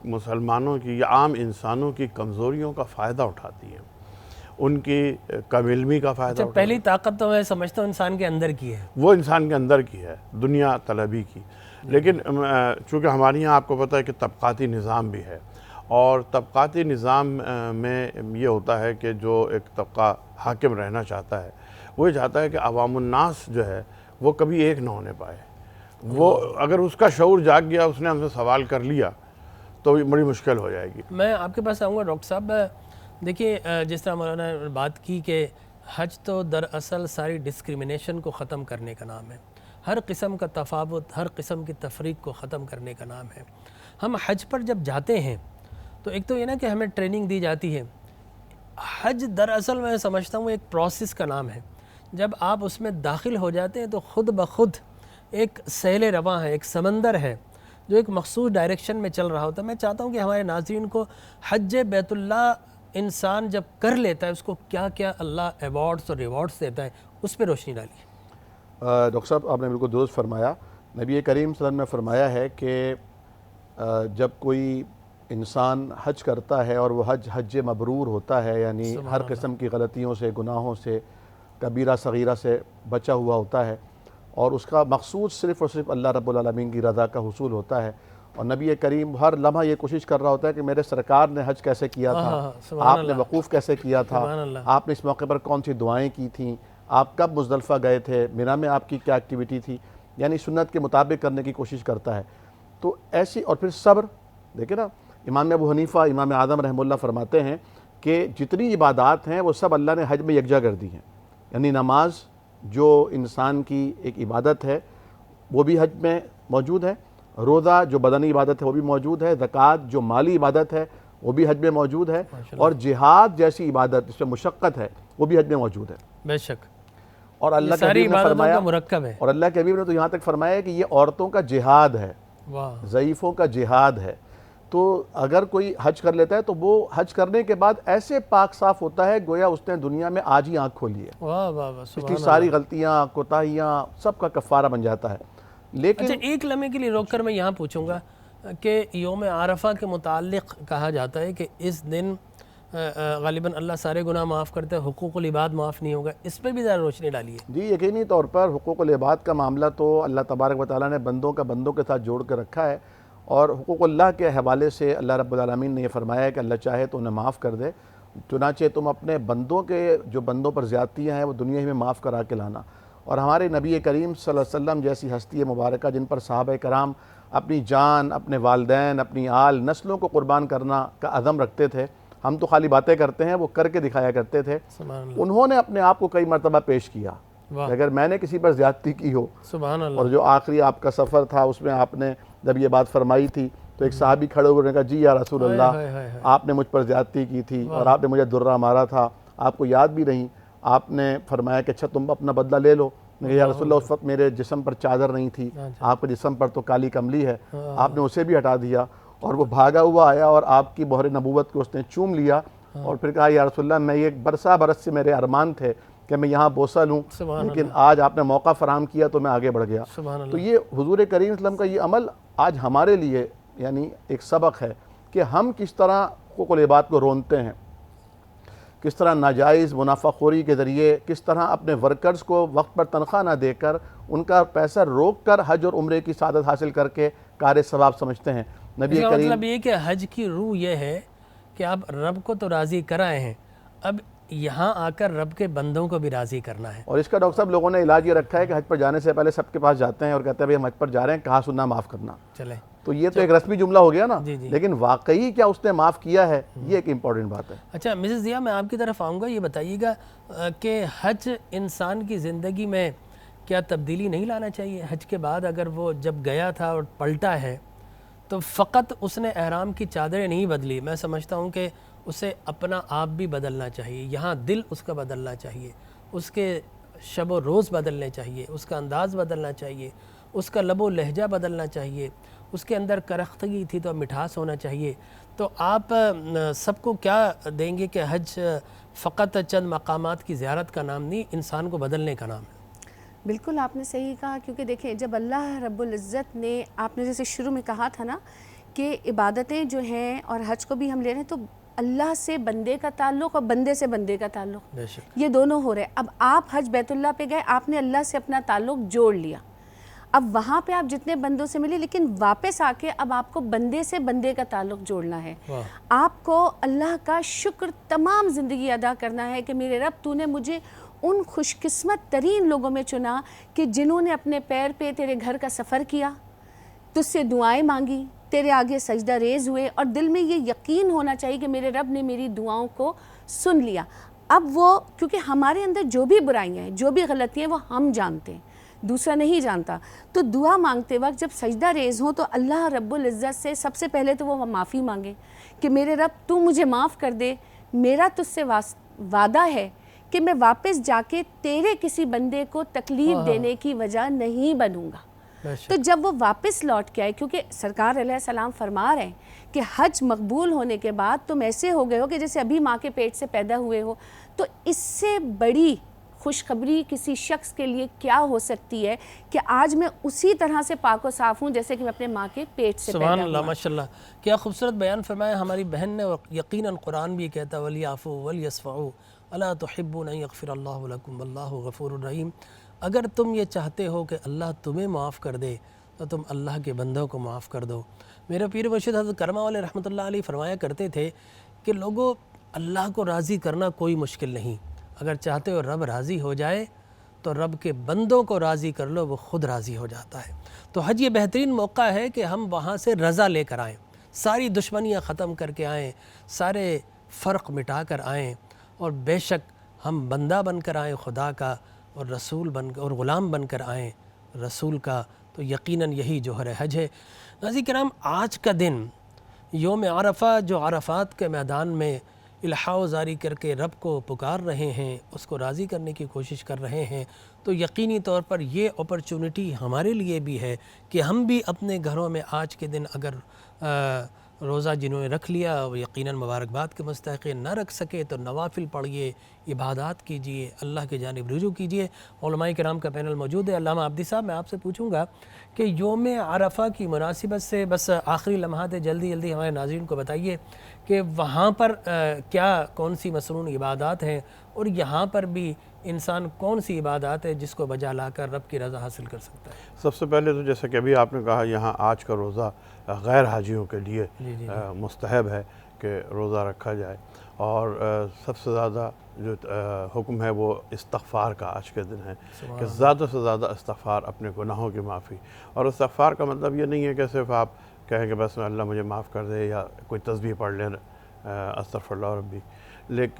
مسلمانوں کی یا عام انسانوں کی کمزوریوں کا فائدہ اٹھاتی ہیں، ان کی کم علمی کا فائدہ اٹھاتی ہیں. پہلی طاقت تو میں سمجھتا ہوں انسان کے اندر کی ہے، وہ انسان کے اندر کی ہے، دنیا طلبی کی. لیکن چونکہ ہمارے یہاں آپ کو پتہ ہے کہ طبقاتی نظام بھی ہے، اور طبقاتی نظام میں یہ ہوتا ہے کہ جو ایک طبقہ حاکم رہنا چاہتا ہے وہ یہ چاہتا ہے کہ عوام الناس جو ہے وہ کبھی ایک نہ ہونے پائے. وہ اگر اس کا شعور جاگ گیا، اس نے ہم سے سوال کر لیا تو بڑی مشکل ہو جائے گی. میں آپ کے پاس آؤں گا ڈاکٹر صاحب. دیکھیے جس طرح مولانا نے بات کی کہ حج تو دراصل ساری ڈسکریمنیشن کو ختم کرنے کا نام ہے، ہر قسم کا تفاوت، ہر قسم کی تفریق کو ختم کرنے کا نام ہے. ہم حج پر جب جاتے ہیں تو ایک تو یہ نا کہ ہمیں ٹریننگ دی جاتی ہے. حج دراصل میں سمجھتا ہوں ایک پروسیس کا نام ہے. جب آپ اس میں داخل ہو جاتے ہیں تو خود بخود ایک سیل رواں ہے، ایک سمندر ہے جو ایک مخصوص ڈائریکشن میں چل رہا ہوتا ہے. میں چاہتا ہوں کہ ہمارے ناظرین کو حج بیت اللہ انسان جب کر لیتا ہے اس کو کیا کیا اللہ ایوارڈز اور ریوارڈز دیتا ہے، اس پہ روشنی ڈالیے. ڈاکٹر صاحب آپ نے بالکل درست فرمایا. نبی کریم صلی اللہ علیہ وسلم نے فرمایا ہے کہ جب کوئی انسان حج کرتا ہے اور وہ حج مبرور ہوتا ہے، یعنی ہر قسم کی غلطیوں سے، گناہوں سے، کبیرہ صغیرہ سے بچا ہوا ہوتا ہے، اور اس کا مقصود صرف اور صرف اللہ رب العالمین کی رضا کا حصول ہوتا ہے، اور نبی کریم ہر لمحہ یہ کوشش کر رہا ہوتا ہے کہ میرے سرکار نے حج کیسے کیا تھا، آپ نے وقوف کیسے کیا تھا، آپ نے اس موقع پر کون سی دعائیں کی تھیں، آپ کب مزدلفہ گئے تھے، مینا میں آپ کی کیا ایکٹیویٹی تھی، یعنی سنت کے مطابق کرنے کی کوشش کرتا ہے. تو ایسی، اور پھر صبر. دیکھیں نا، امام ابو حنیفہ، امام اعظم رحمہ اللہ فرماتے ہیں کہ جتنی عبادات ہیں وہ سب اللہ نے حج میں یکجا کر دی ہیں. یعنی نماز جو انسان کی ایک عبادت ہے وہ بھی حج میں موجود ہے، روزہ جو بدنی عبادت ہے وہ بھی موجود ہے، زکوٰۃ جو مالی عبادت ہے وہ بھی حج میں موجود ہے، اور جہاد جیسی عبادت جس میں مشقت ہے وہ بھی حج میں موجود ہے. بے شک. اور اللہ کے حبیب نے فرمایا، مرکب ہے، اور اللہ کے حبیب نے تو یہاں تک فرمایا کہ یہ عورتوں کا جہاد ہے، ضعیفوں کا جہاد ہے. تو اگر کوئی حج کر لیتا ہے تو وہ حج کرنے کے بعد ایسے پاک صاف ہوتا ہے گویا اس نے دنیا میں آج ہی آنکھ کھولی ہے. پچھلی ساری غلطیاں، کوتاہیاں سب کا کفارہ بن جاتا ہے. لیکن اچھا ایک لمحے کے لیے روک کر میں یہاں پوچھوں گا کہ یوم عرفہ کے متعلق کہا جاتا ہے کہ اس دن غالباً اللہ سارے گناہ معاف کرتا ہے، حقوق العباد معاف نہیں ہوگا، اس پہ بھی ذرا روشنی ڈالیے۔ جی یقینی طور پر حقوق العباد کا معاملہ تو اللہ تبارک و تعالیٰ نے بندوں کے ساتھ جوڑ کر رکھا ہے، اور حقوق اللہ کے حوالے سے اللہ رب العالمین نے یہ فرمایا ہے کہ اللہ چاہے تو انہیں معاف کر دے، چنانچہ تم اپنے بندوں کے جو بندوں پر زیادتیاں ہیں وہ دنیا ہی میں معاف کرا کے لانا۔ اور ہمارے نبی کریم صلی اللہ علیہ وسلم جیسی ہستی مبارکہ جن پر صحابہ کرام اپنی جان، اپنے والدین، اپنی آل، نسلوں کو قربان کرنا کا عزم رکھتے تھے، ہم تو خالی باتیں کرتے ہیں، وہ کر کے دکھایا کرتے تھے، سبحان اللہ، انہوں نے اپنے آپ کو کئی مرتبہ پیش کیا واہ کہ اگر میں نے کسی پر زیادتی کی ہو، سبحان اللہ، اور جو آخری آپ کا سفر تھا اس میں آپ نے جب یہ بات فرمائی تھی تو ایک صحابی کھڑے ہوئے نے کہا جی یا رسول اللہ ہائے ہائے ہائے، آپ نے مجھ پر زیادتی کی تھی اور آپ نے مجھے درہ مارا تھا، آپ کو یاد بھی نہیں، آپ نے فرمایا کہ اچھا تم اپنا بدلہ لے لو، میں یا رسول اللہ اس وقت میرے جسم پر چادر نہیں تھی، آپ کے جسم پر تو کالی کملی ہے، آپ نے اسے بھی ہٹا دیا، اور وہ بھاگا ہوا آیا اور آپ کی مہر نبوت کو اس نے چوم لیا اور پھر کہا یا رسول اللہ میں یہ برس سے میرے ارمان تھے کہ میں یہاں بوسہ لوں، لیکن آج آپ نے موقع فراہم کیا تو میں آگے بڑھ گیا۔ سبحان اللہ، تو یہ حضور کریم صلی اللہ علیہ وسلم کا یہ عمل آج ہمارے لیے یعنی ایک سبق ہے کہ ہم کس طرح حقوق العباد کو رونتے ہیں، کس طرح ناجائز منافع خوری کے ذریعے کس طرح اپنے ورکرز کو وقت پر تنخواہ نہ دے کر ان کا پیسہ روک کر حج اور عمرے کی سعادت حاصل کر کے کار ثواب سمجھتے ہیں۔ نبی اس کا کریم مطلب یہ کہ حج کی روح یہ ہے کہ آپ رب کو تو راضی کرائے ہیں، اب یہاں آ کر رب کے بندوں کو بھی راضی کرنا ہے۔ اور اس کا ڈاکٹر صاحب لوگوں نے علاج یہ رکھا ہے کہ حج پر جانے سے پہلے سب کے پاس جاتے ہیں اور کہتے ہیں بھئی ہم حج پر جا رہے ہیں، کہا سننا معاف کرنا، چلیں تو یہ تو ایک رسمی جملہ ہو گیا نا، جی جی۔ لیکن واقعی کیا اس نے معاف کیا ہے، یہ ایک امپورٹنٹ بات ہے۔ اچھا مسز ضیاء میں آپ کی طرف آؤں گا، یہ بتائیے گا کہ حج انسان کی زندگی میں کیا تبدیلی نہیں لانا چاہیے؟ حج کے بعد اگر وہ جب گیا تھا اور پلٹا ہے تو فقط اس نے احرام کی چادریں نہیں بدلی، میں سمجھتا ہوں کہ اسے اپنا آپ بھی بدلنا چاہیے، یہاں دل اس کا بدلنا چاہیے، اس کے شب و روز بدلنے چاہیے، اس کا انداز بدلنا چاہیے، اس کا لب و لہجہ بدلنا چاہیے، اس کے اندر کرختگی تھی تو مٹھاس ہونا چاہیے۔ تو آپ سب کو کیا دیں گے کہ حج فقط چند مقامات کی زیارت کا نام نہیں، انسان کو بدلنے کا نام ہے؟ بالکل آپ نے صحیح کہا، کیونکہ دیکھیں جب اللہ رب العزت نے، آپ نے جیسے شروع میں کہا تھا نا کہ عبادتیں جو ہیں اور حج کو بھی ہم لے رہے ہیں تو اللہ سے بندے کا تعلق اور بندے سے بندے کا تعلق، بے شک، یہ دونوں ہو رہے ہیں۔ اب آپ حج بیت اللہ پہ گئے، آپ نے اللہ سے اپنا تعلق جوڑ لیا، اب وہاں پہ آپ جتنے بندوں سے ملے، لیکن واپس آ کے اب آپ کو بندے سے بندے کا تعلق جوڑنا ہے، آپ کو اللہ کا شکر تمام زندگی ادا کرنا ہے کہ میرے رب تو نے مجھے ان خوش قسمت ترین لوگوں میں چنا کہ جنہوں نے اپنے پیر پہ تیرے گھر کا سفر کیا، تجھ سے دعائیں مانگی، تیرے آگے سجدہ ریز ہوئے، اور دل میں یہ یقین ہونا چاہیے کہ میرے رب نے میری دعاؤں کو سن لیا۔ اب وہ کیونکہ ہمارے اندر جو بھی برائیاں ہیں، جو بھی غلطیاں ہیں، وہ ہم جانتے ہیں، دوسرا نہیں جانتا، تو دعا مانگتے وقت جب سجدہ ریز ہوں تو اللہ رب العزت سے سب سے پہلے تو وہ معافی مانگے کہ میرے رب تو مجھے معاف کر دے، میرا تجھ سے وعدہ ہے کہ میں واپس جا کے تیرے کسی بندے کو تکلیف دینے کی وجہ نہیں بنوں گا۔ تو جب وہ واپس لوٹ کے آئے، کیونکہ سرکار علیہ السلام فرما رہے ہیں کہ حج مقبول ہونے کے بعد تم ایسے ہو گئے ہو کہ جیسے ابھی ماں کے پیٹ سے پیدا ہوئے ہو، تو اس سے بڑی خوشخبری کسی شخص کے لیے کیا ہو سکتی ہے کہ آج میں اسی طرح سے پاک و صاف ہوں جیسے کہ میں اپنے ماں کے پیٹ سے پیدا ہوں۔ سبحان اللہ، ماشاءاللہ، کیا خوبصورت بیان فرمایا ہماری بہن نے، اور یقیناً قرآن بھی کہتا ہے وَلْيَعْفُوا وَلْيَصْفَحُوا أَلَا تُحِبُّونَ أَن يَغْفِرَ اللَّهُ لَكُمْ وَاللَّهُ غَفُورٌ رَحِيمٌ۔ اگر تم یہ چاہتے ہو کہ اللہ تمہیں معاف کر دے تو تم اللہ کے بندوں کو معاف کر دو۔ میرے پیر مرشد حضرت کرما والے رحمۃ اللہ علیہ فرمایا کرتے تھے کہ لوگوں، اللہ کو راضی کرنا کوئی مشکل نہیں، اگر چاہتے ہو رب راضی ہو جائے تو رب کے بندوں کو راضی کر لو، وہ خود راضی ہو جاتا ہے۔ تو حج یہ بہترین موقع ہے کہ ہم وہاں سے رضا لے کر آئیں، ساری دشمنیاں ختم کر کے آئیں، سارے فرق مٹا کر آئیں، اور بے شک ہم بندہ بن کر آئیں خدا کا، اور رسول بن اور غلام بن کر آئیں رسول کا، تو یقیناً یہی جوہر حج ہے۔ ناظرین کرام، آج کا دن یوم عرفہ، جو عرفات کے میدان میں الحاح و زاری کر کے رب کو پکار رہے ہیں، اس کو راضی کرنے کی کوشش کر رہے ہیں، تو یقینی طور پر یہ اپرچونٹی ہمارے لیے بھی ہے کہ ہم بھی اپنے گھروں میں آج کے دن اگر روزہ جنہوں نے رکھ لیا وہ یقیناً مبارکباد کے مستحق ہیں، نہ رکھ سکے تو نوافل پڑھیے، عبادات کیجیے، اللہ کے جانب رجوع کیجیے۔ علماء کرام کا پینل موجود ہے۔ علامہ عبدی صاحب، میں آپ سے پوچھوں گا کہ یوم عرفہ کی مناسبت سے بس آخری لمحات جلدی جلدی ہمارے ناظرین کو بتائیے کہ وہاں پر کیا کون سی مسنون عبادات ہیں، اور یہاں پر بھی انسان کون سی عبادات ہے جس کو بجا لا کر رب کی رضا حاصل کر سکتا ہے؟ سب سے پہلے تو جیسا کہ ابھی آپ نے کہا، یہاں آج کا روزہ غیر حاجیوں کے لیے مستحب ہے کہ روزہ رکھا جائے، اور سب سے زیادہ جو حکم ہے وہ استغفار کا آج کے دن ہے کہ زیادہ سے زیادہ استغفار، اپنے گناہوں کی معافی۔ اور استغفار کا مطلب یہ نہیں ہے کہ صرف آپ کہیں کہ بس اللہ مجھے معاف کر دے، یا کوئی تسبیح پڑھ لیں استغفر اللہ ربی،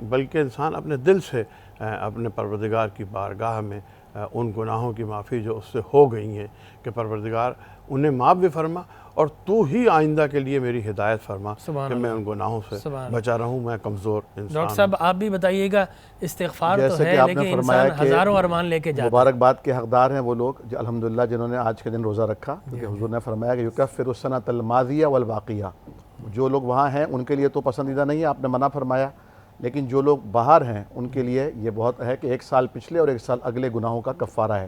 بلکہ انسان اپنے دل سے اپنے پروردگار کی بارگاہ میں ان گناہوں کی معافی جو اس سے ہو گئی ہیں کہ پروردگار انہیں معاف بھی فرما، اور تو ہی آئندہ کے لیے میری ہدایت فرما کہ میں ان گناہوں سے بچا رہوں، میں کمزور انسان۔ ڈاکٹر صاحب آپ بھی بتائیے گا، استغفار تو جیسے ہے کہ آپ نے لیکن فرمایا انسان کہ ہزاروں ارمان لے کے جاتا ہے۔ مبارکباد کے حقدار ہیں وہ لوگ جو الحمدللہ جنہوں نے آج کے دن روزہ رکھا، کیونکہ حضور نے فرمایا کہ یکفر السنۃ الماضیہ والباقیہ، جو لوگ وہاں ہیں ان کے لیے تو پسندیدہ نہیں ہے، آپ نے منع فرمایا، لیکن جو لوگ باہر ہیں ان کے لیے یہ بہت ہے کہ 1 سال پچھلے اور 1 سال اگلے گناہوں کا کفارہ ہے۔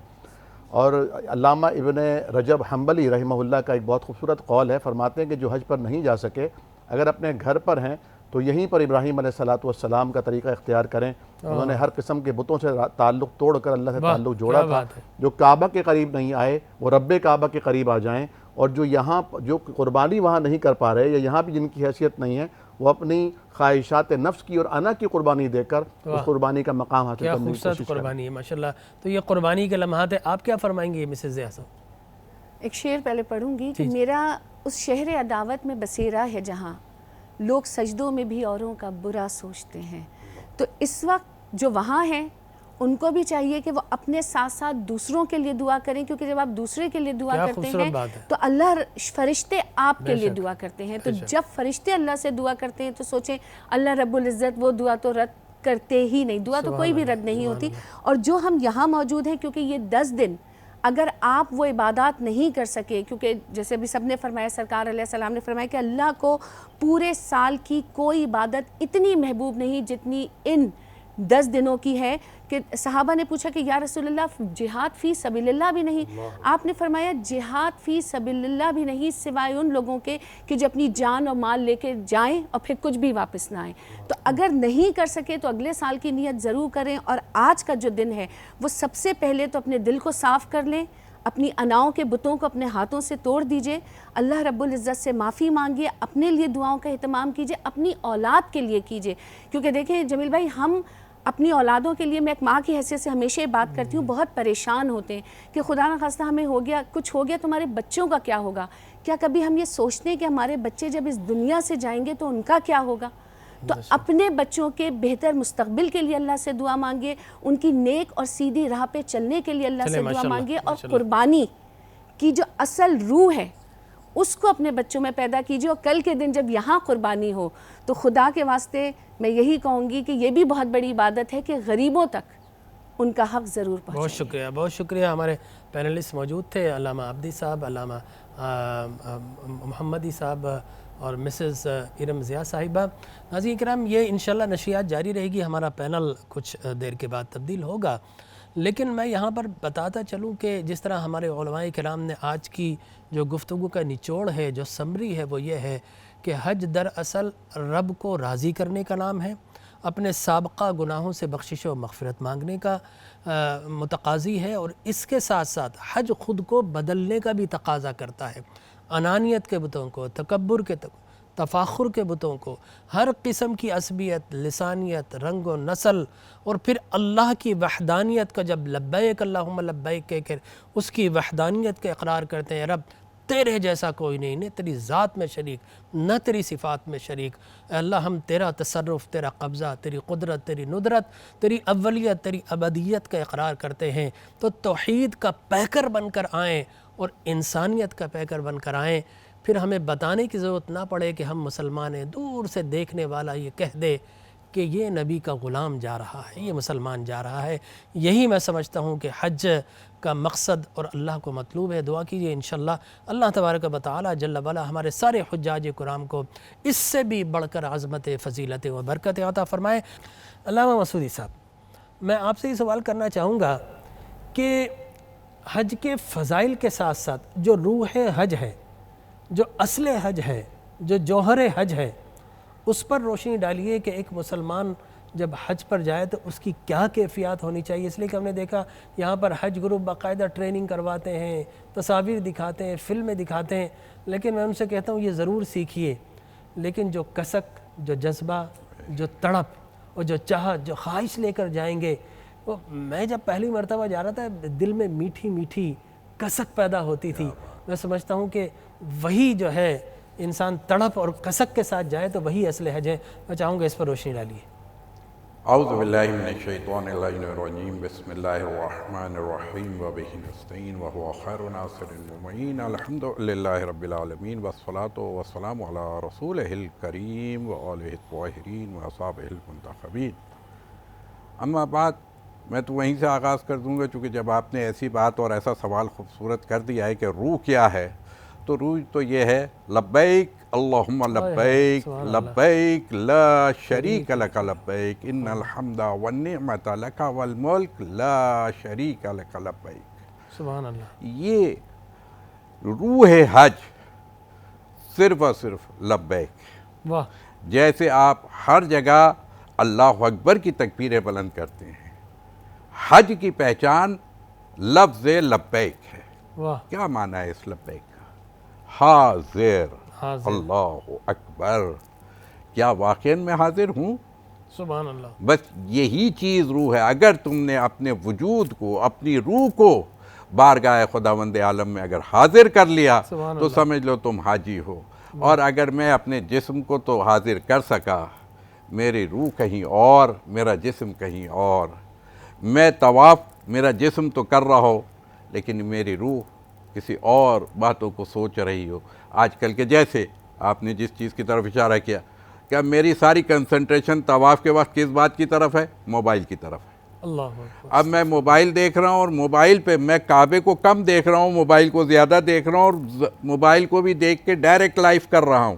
اور علامہ ابن رجب حنبلی رحمہ اللہ کا ایک بہت خوبصورت قول ہے، فرماتے ہیں کہ جو حج پر نہیں جا سکے اگر اپنے گھر پر ہیں تو یہیں پر ابراہیم علیہ السلام کا طریقہ اختیار کریں۔ انہوں نے ہر قسم کے بتوں سے تعلق توڑ کر اللہ سے تعلق جوڑا تھا۔ جو کعبہ کے قریب نہیں آئے وہ رب کعبہ کے قریب آ جائیں، اور جو یہاں جو قربانی وہاں نہیں کر پا رہے یا یہاں بھی جن کی حیثیت نہیں ہے، وہ اپنی خواہشات نفس کی اور انا کی قربانی دے کر اس قربانی کا مقام حاصل کرنے کی کوشش کریں۔ خوبصورت قربانی ہے ماشاءاللہ۔ تو یہ قربانی کے لمحات ہیں، آپ کیا فرمائیں گے مسز ضیاء صاحب؟ ایک شعر پہلے پڑھوں گی کہ میرا اس شہر عداوت میں بسیرا ہے جہاں لوگ سجدوں میں بھی اوروں کا برا سوچتے ہیں۔ تو اس وقت جو وہاں ہیں ان کو بھی چاہیے کہ وہ اپنے ساتھ ساتھ دوسروں کے لیے دعا کریں، کیونکہ جب آپ دوسرے کے لیے دعا کرتے ہیں تو اللہ فرشتے آپ کے لیے دعا کرتے ہیں۔ تو جب فرشتے اللہ سے دعا کرتے ہیں تو سوچیں اللہ رب العزت وہ دعا تو رد کرتے ہی نہیں، دعا تو کوئی بھی رد نہیں ہوتی۔ اور جو ہم یہاں موجود ہیں، کیونکہ یہ 10 دن اگر آپ وہ عبادات نہیں کر سکے، کیونکہ جیسے ابھی سب نے فرمایا، سرکار علیہ السلام نے فرمایا کہ اللہ کو پورے سال کی کوئی عبادت اتنی محبوب نہیں جتنی ان 10 دنوں کی ہے، کہ صحابہ نے پوچھا کہ یا رسول اللہ جہاد فی سبیل اللہ بھی نہیں؟ آپ نے فرمایا جہاد فی سبیل اللہ بھی نہیں سوائے ان لوگوں کے کہ جو اپنی جان اور مال لے کے جائیں اور پھر کچھ بھی واپس نہ آئیں۔ تو اگر نہیں کر سکے تو اگلے سال کی نیت ضرور کریں، اور آج کا جو دن ہے وہ سب سے پہلے تو اپنے دل کو صاف کر لیں، اپنی اناؤں کے بتوں کو اپنے ہاتھوں سے توڑ دیجئے، اللہ رب العزت سے معافی مانگیے، اپنے لیے دعاؤں کا اہتمام کیجئے، اپنی اولاد کے لیے کیجئے۔ کیونکہ دیکھیں جمیل بھائی، ہم اپنی اولادوں کے لیے، میں ایک ماں کی حیثیت سے ہمیشہ بات کرتی ہوں، بہت پریشان ہوتے ہیں کہ خدا نہ خواستہ ہمیں ہو گیا، کچھ ہو گیا تو ہمارے بچوں کا کیا ہوگا؟ کیا کبھی ہم یہ سوچتے ہیں کہ ہمارے بچے جب اس دنیا سے جائیں گے تو ان کا کیا ہوگا؟ تو اپنے بچوں کے بہتر مستقبل کے لیے اللہ سے دعا مانگیے، ان کی نیک اور سیدھی راہ پہ چلنے کے لیے اللہ سے دعا مانگیے، اور قربانی کی جو اصل روح ہے اس کو اپنے بچوں میں پیدا کیجیے، اور کل کے دن جب یہاں قربانی ہو تو خدا کے واسطے میں یہی کہوں گی کہ یہ بھی بہت بڑی عبادت ہے کہ غریبوں تک ان کا حق ضرور پہنچائیں۔ بہت شکریہ، بہت شکریہ۔ ہمارے پینلسٹ موجود تھے، علامہ عبدی صاحب، علامہ محمدی صاحب اور مسز ارم ضیاء صاحبہ۔ ناظرین کرام، یہ انشاءاللہ نشریات جاری رہے گی، ہمارا پینل کچھ دیر کے بعد تبدیل ہوگا، لیکن میں یہاں پر بتاتا چلوں کہ جس طرح ہمارے علماء کرام نے آج کی جو گفتگو کا نچوڑ ہے، جو سمری ہے، وہ یہ ہے کہ حج دراصل رب کو راضی کرنے کا نام ہے، اپنے سابقہ گناہوں سے بخشش و مغفرت مانگنے کا متقاضی ہے، اور اس کے ساتھ ساتھ حج خود کو بدلنے کا بھی تقاضا کرتا ہے۔ انانیت کے بتوں کو، تکبر کے تفاخر کے بتوں کو، ہر قسم کی عصبیت، لسانیت، رنگ و نسل، اور پھر اللہ کی وحدانیت کا جب لبیک اللہم لبیک کہہ کر اس کی وحدانیت کے اقرار کرتے ہیں، رب تیرے جیسا کوئی نہیں، نہ تیری ذات میں شریک، نہ تیری صفات میں شریک، اے اللہ ہم تیرا تصرف، تیرا قبضہ، تیری قدرت، تیری ندرت، تیری اولیت، تیری ابدیت کا اقرار کرتے ہیں، تو توحید کا پیکر بن کر آئیں اور انسانیت کا پیکر بن کر آئیں۔ پھر ہمیں بتانے کی ضرورت نہ پڑے کہ ہم مسلمان ہیں، دور سے دیکھنے والا یہ کہہ دے کہ یہ نبی کا غلام جا رہا ہے، یہ مسلمان جا رہا ہے۔ یہی میں سمجھتا ہوں کہ حج کا مقصد اور اللہ کو مطلوب ہے۔ دعا کیجئے انشاءاللہ اللہ تبارک و تعالی جل وعلا ہمارے سارے حجاج کرام کو اس سے بھی بڑھ کر عظمت، فضیلت و برکت عطا فرمائے۔ علامہ مسعودی صاحب، میں آپ سے یہ سوال کرنا چاہوں گا کہ حج کے فضائل کے ساتھ ساتھ جو روح حج ہے، جو اصل حج ہے، جو جوہر حج ہے، اس پر روشنی ڈالیے کہ ایک مسلمان جب حج پر جائے تو اس کی کیا کیفیات ہونی چاہیے۔ اس لیے کہ ہم نے دیکھا یہاں پر حج گروپ باقاعدہ ٹریننگ کرواتے ہیں، تصاویر دکھاتے ہیں، فلمیں دکھاتے ہیں، لیکن میں ان سے کہتا ہوں یہ ضرور سیکھیے، لیکن جو کسک، جو جذبہ، جو تڑپ اور جو چاہت، جو خواہش لے کر جائیں گے، وہ میں جب پہلی مرتبہ جا رہا تھا دل میں میٹھی میٹھی کسک پیدا ہوتی تھی۔ میں سمجھتا ہوں کہ وہی جو ہے انسان تڑپ اور کسک کے ساتھ جائے تو وہی اصل حج ہے۔ میں چاہوں گا اس پر روشنی ڈالیے۔ اعوذ باللہ من الشیطان الرجیم، بسم اللہ الرحمن الرحیم، وبہ نستعین وہو خیر ناصر ومعین، الحمدللہ رب العالمین، والصلاة والسلام علی رسولہ الکریم وآلہ الطاہرین واصحابہ المنتخبین۔ اما بعد، میں تو وہیں سے آغاز کر دوں گا، چونکہ جب آپ نے ایسی بات اور ایسا سوال خوبصورت کر دیا ہے کہ روح کیا ہے، تو روح تو یہ ہے لبیک اللہم لبیک لبیک لا شریک لک لبیک ان الحمد والنعمت لک والملک لا شریک لک لبیک۔ سبحان اللہ۔ یہ روح حج صرف اور صرف لبیک۔ واہ۔ جیسے آپ ہر جگہ اللہ اکبر کی تکبیریں بلند کرتے ہیں، حج کی پہچان لفظ لبیک ہے۔ واہ۔ کیا معنی ہے اس لبیک کا؟ حاضر، حاضر۔ اللہ اکبر، کیا واقعاً میں حاضر ہوں؟ سبحان اللہ۔ بس یہی چیز روح ہے۔ اگر تم نے اپنے وجود کو، اپنی روح کو بارگاہ خداوند عالم میں اگر حاضر کر لیا سبحان تو اللہ۔ سمجھ لو تم حاجی ہو۔ اور اگر میں اپنے جسم کو تو حاضر کر سکا، میری روح کہیں اور، میرا جسم کہیں اور، میں طواف میرا جسم تو کر رہا ہو لیکن میری روح کسی اور باتوں کو سوچ رہی ہو۔ آج کل کے جیسے آپ نے جس چیز کی طرف اشارہ کیا، کیا میری ساری کنسنٹریشن طواف کے وقت کس بات کی طرف ہے؟ موبائل کی طرف ہے۔ اللہ اکبر۔ اب میں موبائل دیکھ رہا ہوں، اور موبائل پہ میں کعبے کو کم دیکھ رہا ہوں، موبائل کو زیادہ دیکھ رہا ہوں، اور موبائل کو بھی دیکھ کے ڈائریکٹ لائیو کر رہا ہوں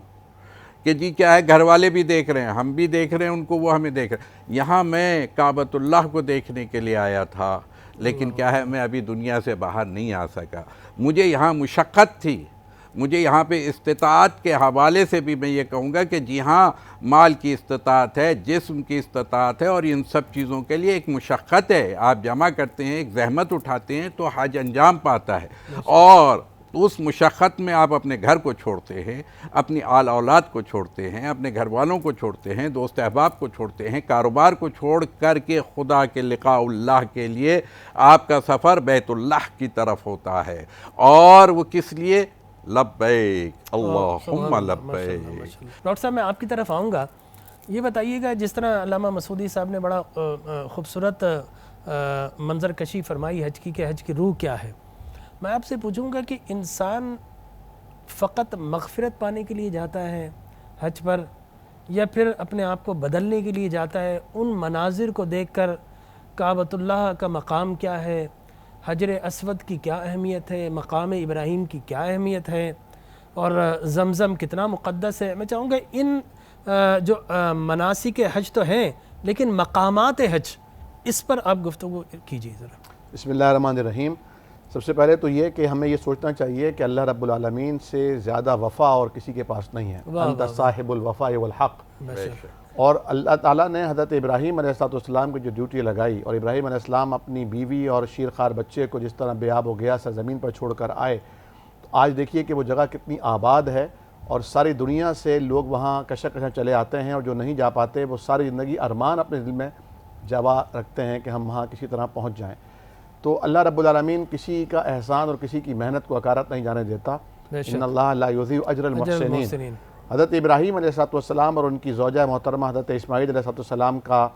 کہ جی کیا ہے، گھر والے بھی دیکھ رہے ہیں، ہم بھی دیکھ رہے ہیں ان کو، وہ ہمیں دیکھ رہے ہیں۔ یہاں میں کعبۃ اللہ کو دیکھنے کے لیے آیا تھا، لیکن کیا ہے، میں ابھی دنیا سے باہر نہیں آ سکا۔ مجھے یہاں مشقت تھی، مجھے یہاں پہ استطاعت کے حوالے سے بھی میں یہ کہوں گا کہ جی ہاں، مال کی استطاعت ہے، جسم کی استطاعت ہے، اور ان سب چیزوں کے لیے ایک مشقت ہے۔ آپ جمع کرتے ہیں، ایک زحمت اٹھاتے ہیں تو حج انجام پاتا ہے، اور اس مشقت میں آپ اپنے گھر کو چھوڑتے ہیں، اپنی آل اولاد کو چھوڑتے ہیں، اپنے گھر والوں کو چھوڑتے ہیں، دوست احباب کو چھوڑتے ہیں، کاروبار کو چھوڑ کر کے خدا کے لقاء اللہ کے لیے آپ کا سفر بیت اللہ کی طرف ہوتا ہے۔ اور وہ کس لیے؟ لبیک اللہم لبیک۔ ڈاکٹر صاحب، میں آپ کی طرف آؤں گا، یہ بتائیے گا جس طرح علامہ مسعودی صاحب نے بڑا خوبصورت منظر کشی فرمائی حج کی کہ حج کی روح کیا ہے، میں آپ سے پوچھوں گا کہ انسان فقط مغفرت پانے کے لیے جاتا ہے حج پر، یا پھر اپنے آپ کو بدلنے کے لیے جاتا ہے؟ ان مناظر کو دیکھ کر کعبۃ اللہ کا مقام کیا ہے، حجر اسود کی کیا اہمیت ہے، مقام ابراہیم کی کیا اہمیت ہے، اور زمزم کتنا مقدس ہے، میں چاہوں گا ان جو مناسک حج تو ہیں لیکن مقامات حج، اس پر آپ گفتگو کیجیے ذرا۔ بسم اللہ الرحمن الرحیم۔ سب سے پہلے تو یہ کہ ہمیں یہ سوچنا چاہیے کہ اللہ رب العالمین سے زیادہ وفا اور کسی کے پاس نہیں ہے۔ انت صاحب الوفاء والحق۔ اور اللہ تعالیٰ نے حضرت ابراہیم علیہ السلام کو جو ڈیوٹی لگائی، اور ابراہیم علیہ السلام اپنی بیوی اور شیرخوار بچے کو جس طرح بے آب و گیا سرزمین پر چھوڑ کر آئے، تو آج دیکھیے کہ وہ جگہ کتنی آباد ہے، اور ساری دنیا سے لوگ وہاں کشا چلے آتے ہیں، اور جو نہیں جا پاتے وہ ساری زندگی ارمان اپنے دل میں جوا رکھتے ہیں کہ ہم وہاں کسی طرح پہنچ جائیں۔ تو اللہ رب العالمین کسی کا احسان اور کسی کی محنت کو حقارت نہیں جانے دیتا۔ ان اللہ لا یضیع اجر المحسنین۔ حضرت ابراہیم علیہ السلام اور ان کی زوجہ محترمہ حضرت اسماعیل علیہ السلام کا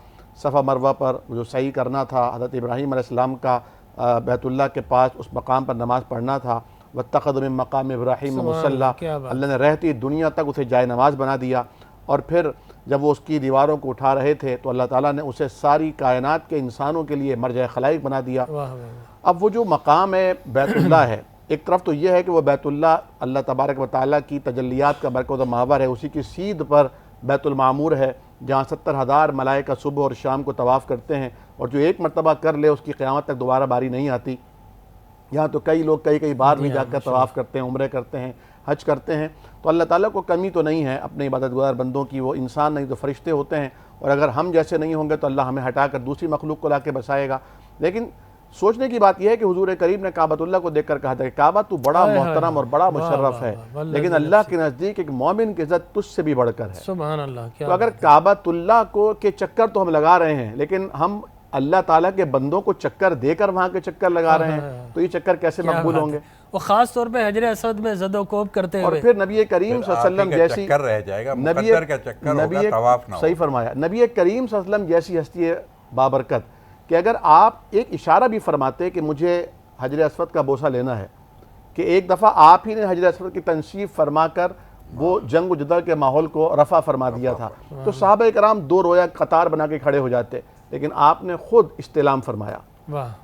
صفا مروہ پر جو سعی کرنا تھا، حضرت ابراہیم علیہ السلام کا بیت اللہ کے پاس اس مقام پر نماز پڑھنا تھا، واتخذوا من مقام ابراہیم مصلی، اللہ نے رہتی دنیا تک اسے جائے نماز بنا دیا۔ اور پھر جب وہ اس کی دیواروں کو اٹھا رہے تھے تو اللہ تعالیٰ نے اسے ساری کائنات کے انسانوں کے لیے مرجع خلائق بنا دیا۔ اب وہ جو مقام ہے بیت اللہ ہے، ایک طرف تو یہ ہے کہ وہ بیت اللہ اللہ تبارک و تعالیٰ کی تجلیات کا مرکز و محور ہے، اسی کی سیدھ پر بیت المعمور ہے جہاں 70,000 ملائکہ صبح اور شام کو طواف کرتے ہیں، اور جو ایک مرتبہ کر لے اس کی قیامت تک دوبارہ باری نہیں آتی۔ یہاں تو کئی لوگ کئی بار بھی جا کر طواف کرتے ہیں، عمرے کرتے ہیں، حج کرتے ہیں۔ تو اللہ تعالیٰ کو کمی تو نہیں ہے اپنے عبادت گزار بندوں کی، وہ انسان نہیں تو فرشتے ہوتے ہیں، اور اگر ہم جیسے نہیں ہوں گے تو اللہ ہمیں ہٹا کر دوسری مخلوق کو لا کے بسائے گا۔ لیکن سوچنے کی بات یہ ہے کہ حضور کریم نے کعبۃ اللہ کو دیکھ کر کہا تھا کہ کعبہ تو بڑا محترم اور بڑا مشرف ہے، لیکن اللہ کے نزدیک ایک مومن کی عزت تجھ سے بھی بڑھ کر ہے۔ سبحان اللہ۔ تو اگر کعبۃ اللہ کو کے چکر تو ہم لگا رہے ہیں، لیکن ہم اللہ تعالیٰ کے بندوں کو چکر دے کر وہاں کے چکر لگا رہے ہیں، تو یہ چکر کیسے مقبول ہوں گے؟ وہ خاص طور پہ حجر اسود میں زد و کوب کرتے اور ہوئے، پھر نبی کریم صلی اللہ علیہ وسلم جیسی چکر رہ جائے گا، مقدر کا چکر ہوگا، طواف نہ ہوگا۔ صحیح فرمایا، نبی کریم صلی اللہ علیہ وسلم جیسی ہستی بابرکت کہ اگر آپ ایک اشارہ بھی فرماتے کہ مجھے حجر اسود کا بوسہ لینا ہے، کہ ایک دفعہ آپ ہی نے حجر اسود کی تنصیب فرما کر وہ جنگ و جدل کے ماحول کو رفع فرما دیا تھا، تو صحابہ کرام دو رویا قطار بنا کے کھڑے ہو جاتے، لیکن آپ نے خود استلام فرمایا۔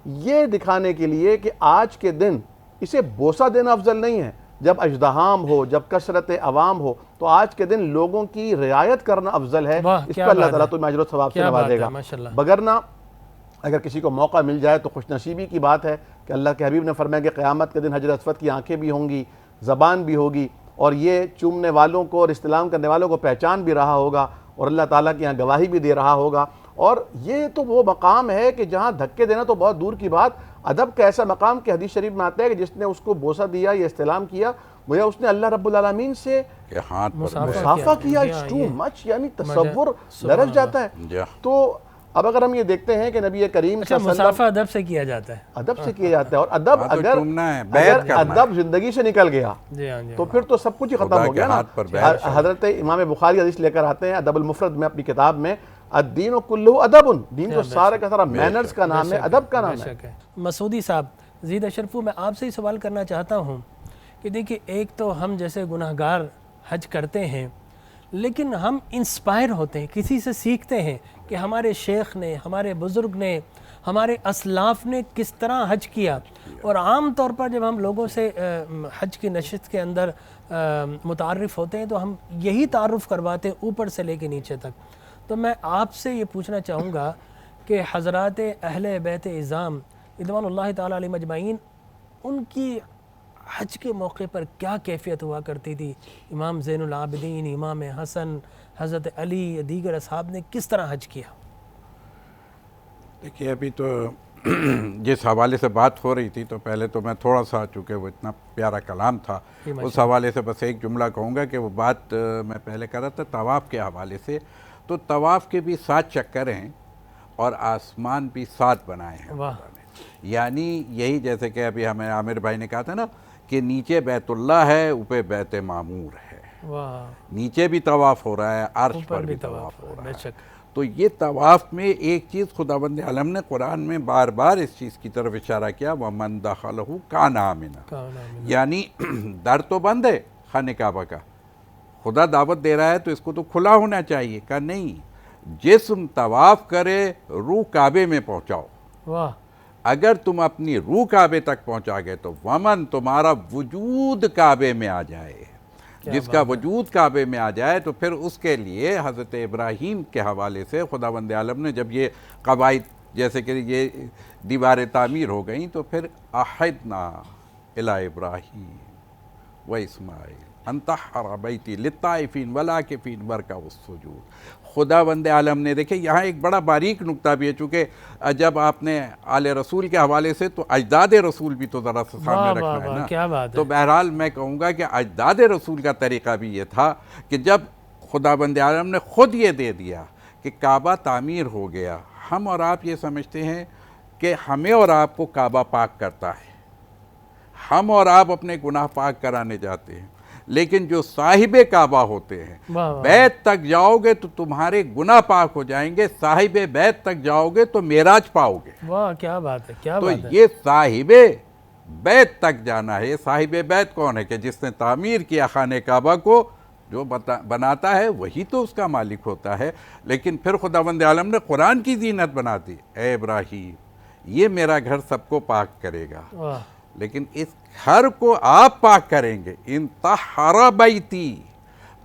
یہ دکھانے کے لیے کہ آج کے دن اسے بوسہ دینا افضل نہیں ہے، جب اجدہام ہو، جب کثرت عوام ہو، تو آج کے دن لوگوں کی رعایت کرنا افضل ہے۔ اس پر اللہ تعالیٰ تمہیں اجر و ثواب سے نوازے گا، بگرنہ اگر کسی کو موقع مل جائے تو خوش نصیبی کی بات ہے کہ اللہ کے حبیب نے فرمایا کہ قیامت کے دن حجر اسود کی آنکھیں بھی ہوں گی، زبان بھی ہوگی، اور یہ چومنے والوں کو اور استلام کرنے والوں کو پہچان بھی رہا ہوگا، اور اللہ تعالیٰ کے یہاں گواہی بھی دے رہا ہوگا۔ اور یہ تو وہ مقام ہے کہ جہاں دھکے دینا تو بہت دور کی بات، ادب کا ایسا مقام کہ حدیث شریف میں آتا ہے کہ جس نے اس کو بوسہ دیا یا استلام کیا، گویا اس نے اللہ رب العالمین سے مصافحہ کیا۔ اٹس ٹو مچ، یعنی تصور لرز جاتا ہے۔ تو اب اگر ہم یہ دیکھتے ہیں کہ نبی کریم صلی اللہ علیہ وسلم مصافحہ ادب سے کیا جاتا ہے، ادب سے کیا جاتا ہے، اور ادب اگر ادب زندگی سے نکل گیا تو پھر تو سب کچھ ہی ختم ہو گیا نا۔ حضرت امام بخاری حدیث لے کر آتے ہیں ادب المفرد میں اپنی کتاب میں، الدین کلہ ادب، دین تو سارا کا سارا مینرز کا نام ہے، ادب کا نام ہے۔ مسعودی صاحب، زید اشرفو، میں آپ سے ہی سوال کرنا چاہتا ہوں کہ دیکھیں، ایک تو ہم جیسے گناہگار حج کرتے ہیں، لیکن ہم انسپائر ہوتے ہیں، کسی سے سیکھتے ہیں کہ ہمارے شیخ نے، ہمارے بزرگ نے، ہمارے اسلاف نے کس طرح حج کیا، اور عام طور پر جب ہم لوگوں سے حج کی نشست کے اندر متعارف ہوتے ہیں تو ہم یہی تعارف کرواتے ہیں اوپر سے لے کے نیچے تک۔ تو میں آپ سے یہ پوچھنا چاہوں گا کہ حضرات اہل بیت اعظام رضوان اللہ تعالیٰ علیہ مجمعین، ان کی حج کے موقع پر کیا کیفیت ہوا کرتی تھی؟ امام زین العابدین، امام حسن، حضرت علی، دیگر اصحاب نے کس طرح حج کیا؟ دیکھیے، ابھی تو جس حوالے سے بات ہو رہی تھی تو پہلے تو میں تھوڑا سا، چونکہ وہ اتنا پیارا کلام تھا، اس حوالے سے بس ایک جملہ کہوں گا کہ وہ بات میں پہلے کر رہا تھا طواف کے حوالے سے، تو طواف کے بھی 7 چکر ہیں اور آسمان بھی 7 بنائے ہیں، یعنی یہی جیسے کہ ابھی ہمیں عامر بھائی نے کہا تھا نا کہ نیچے بیت اللہ ہے، اوپر بیت معمور ہے، نیچے بھی طواف ہو رہا ہے، عرش پر بھی طواف ہو رہا ہے۔ تو یہ طواف میں ایک چیز خداوند عالم نے قرآن میں بار بار اس چیز کی طرف اشارہ کیا، وَمَنْ دَخَلَهُ كَانَ آمِنًا، یعنی در تو بند ہے خانہ کعبہ کا، خدا دعوت دے رہا ہے تو اس کو تو کھلا ہونا چاہیے، کہا نہیں، جسم طواف کرے، روح کعبے میں پہنچاؤ۔ اگر تم اپنی روح کعبے تک پہنچا گئے تو ومن، تمہارا وجود کعبے میں آ جائے، جس کا وجود کعبے میں آ جائے تو پھر اس کے لیے حضرت ابراہیم کے حوالے سے خداوند عالم نے جب یہ قواعد، جیسے کہ یہ دیواریں تعمیر ہو گئیں، تو پھر احدنا الی ابراہیم و اسماعیل ان طہر بیتی للطائفین والعاکفین والرکع السجود۔ خداوند عالم نے، دیکھیں یہاں ایک بڑا باریک نکتہ بھی ہے، چونکہ جب آپ نے آل رسول کے حوالے سے تو اجداد رسول بھی تو ذرا سا سامنے رکھنا ہے نا، کیا بات ہے۔ تو بہرحال میں کہوں گا کہ اجداد رسول کا طریقہ بھی یہ تھا کہ جب خداوند عالم نے خود یہ دے دیا کہ کعبہ تعمیر ہو گیا، ہم اور آپ یہ سمجھتے ہیں کہ ہمیں اور آپ کو کعبہ پاک کرتا ہے، ہم اور آپ اپنے گناہ پاک کرانے جاتے ہیں، لیکن جو صاحب کعبہ ہوتے ہیں، بیت تک جاؤ گے تو تمہارے گناہ پاک ہو جائیں گے، صاحب بیت تک جاؤ گے تو معراج پاؤ گے۔ واہ، کیا بات ہے، کیا تو بات ہے۔ یہ صاحب بیت تک جانا ہے۔ صاحب بیت کون ہے؟ کہ جس نے تعمیر کیا خانہ کعبہ کو، جو بناتا ہے وہی تو اس کا مالک ہوتا ہے. لیکن پھر خداوند عالم نے قرآن کی زینت بنا دی. اے ابراہیم یہ میرا گھر سب کو پاک کرے گا, لیکن اس گھر کو آپ پاک کریں گے. ان طہر بیتی,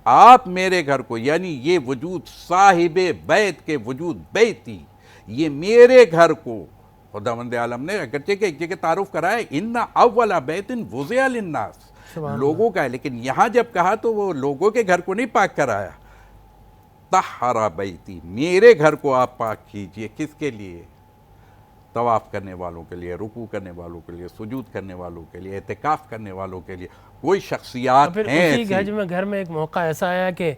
آپ میرے گھر کو, یعنی یہ وجود صاحب بیت کے وجود, بیتی یہ میرے گھر کو خداوند عالم نے اگرچہ کہ ایک جگہ تعارف کرایا ان اول بیت وضع للناس, لوگوں کا ہے, لیکن یہاں جب کہا تو وہ لوگوں کے گھر کو نہیں پاک کرایا. طہر بیتی, میرے گھر کو آپ پاک کیجئے. کس کے لیے؟ طواف کرنے والوں کے لیے, رکوع کرنے والوں کے لیے, سجود کرنے والوں کے لیے, اعتکاف کرنے والوں کے لیے. کوئی شخصیات ہیں ایسی. اسی گھر میں ایک موقع ایسا آیا کہ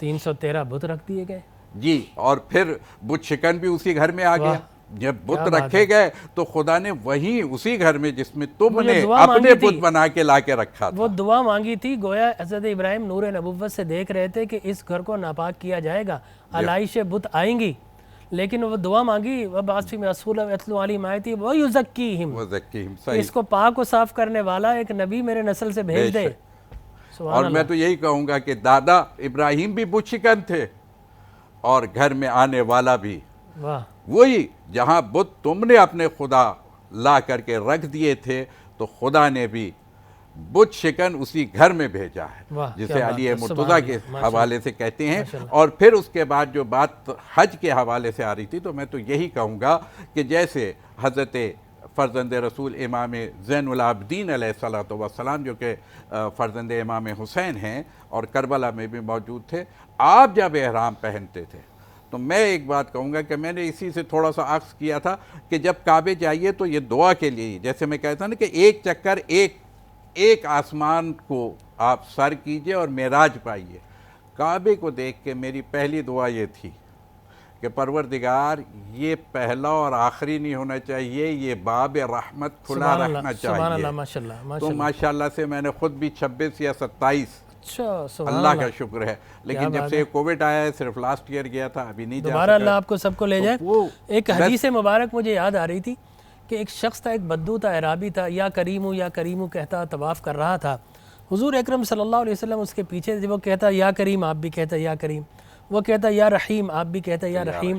313 بت رکھ دیے گئے جی, اور پھر بت شکن بھی اسی گھر میں آ گیا. جب بت رکھے گئے تو خدا نے وہی اسی گھر میں جس میں تم نے اپنے بت بنا کے لا کے رکھا تھا, وہ دعا مانگی تھی. گویا حضرت ابراہیم نور نبوت سے دیکھ رہے تھے کہ اس گھر کو ناپاک کیا جائے گا, علائش بت آئیں گی, لیکن وہ دعا مانگی وَبَعَثْ فِيهِمْ رَسُولًا يَتْلُو عَلَيْهِمْ آیَاتِهِ وَيُزَكِّيهِمْ, اس کو پاک و صاف کرنے والا ایک نبی میرے نسل سے بھیج دے. اور میں تو یہی کہوں گا کہ دادا ابراہیم بھی بت شکن تھے اور گھر میں آنے والا بھی وہی. جہاں بت تم نے اپنے خدا لا کر کے رکھ دیے تھے تو خدا نے بھی بت شکن اسی گھر میں بھیجا ہے, جسے علی مرتضیٰ کے حوالے سے کہتے ہیں. اور پھر اس کے بعد جو بات حج کے حوالے سے آ رہی تھی, تو میں تو یہی کہوں گا کہ جیسے حضرت فرزند رسول امام زین العابدین علیہ السلام جو کہ فرزند امام حسین ہیں اور کربلا میں بھی موجود تھے, آپ جب احرام پہنتے تھے تو میں ایک بات کہوں گا کہ میں نے اسی سے تھوڑا سا عکس کیا تھا کہ جب کعبے جائیے تو یہ دعا کے لیے, جیسے میں کہتا ہوں نا کہ ایک چکر ایک آسمان کو آپ سر کیجئے اور معراج پائیے. کعبے کو دیکھ کے میری پہلی دعا یہ تھی کہ پروردگار یہ پہلا اور آخری نہیں ہونا چاہیے, یہ باب رحمت کھلا رہنا چاہیے. تو ماشاءاللہ سے میں نے خود بھی 26 یا 27 اللہ کا شکر ہے, لیکن جب سے کووڈ آیا ہے صرف لاسٹ ایئر گیا تھا, ابھی نہیں جا سکا. دوبارہ اللہ آپ کو سب کو لے جائے. ایک حدیث مبارک مجھے یاد آ رہی تھی کہ ایک شخص تھا, ایک بدو تھا, عرابی تھا, یا کریمو کہتا طواف کر رہا تھا. حضور اکرم صلی اللہ علیہ وسلم اس کے پیچھے وہ کہتا یا کریم, آپ بھی کہتا یا کریم, وہ کہتا یا رحیم, آپ بھی کہتا یا رحیم.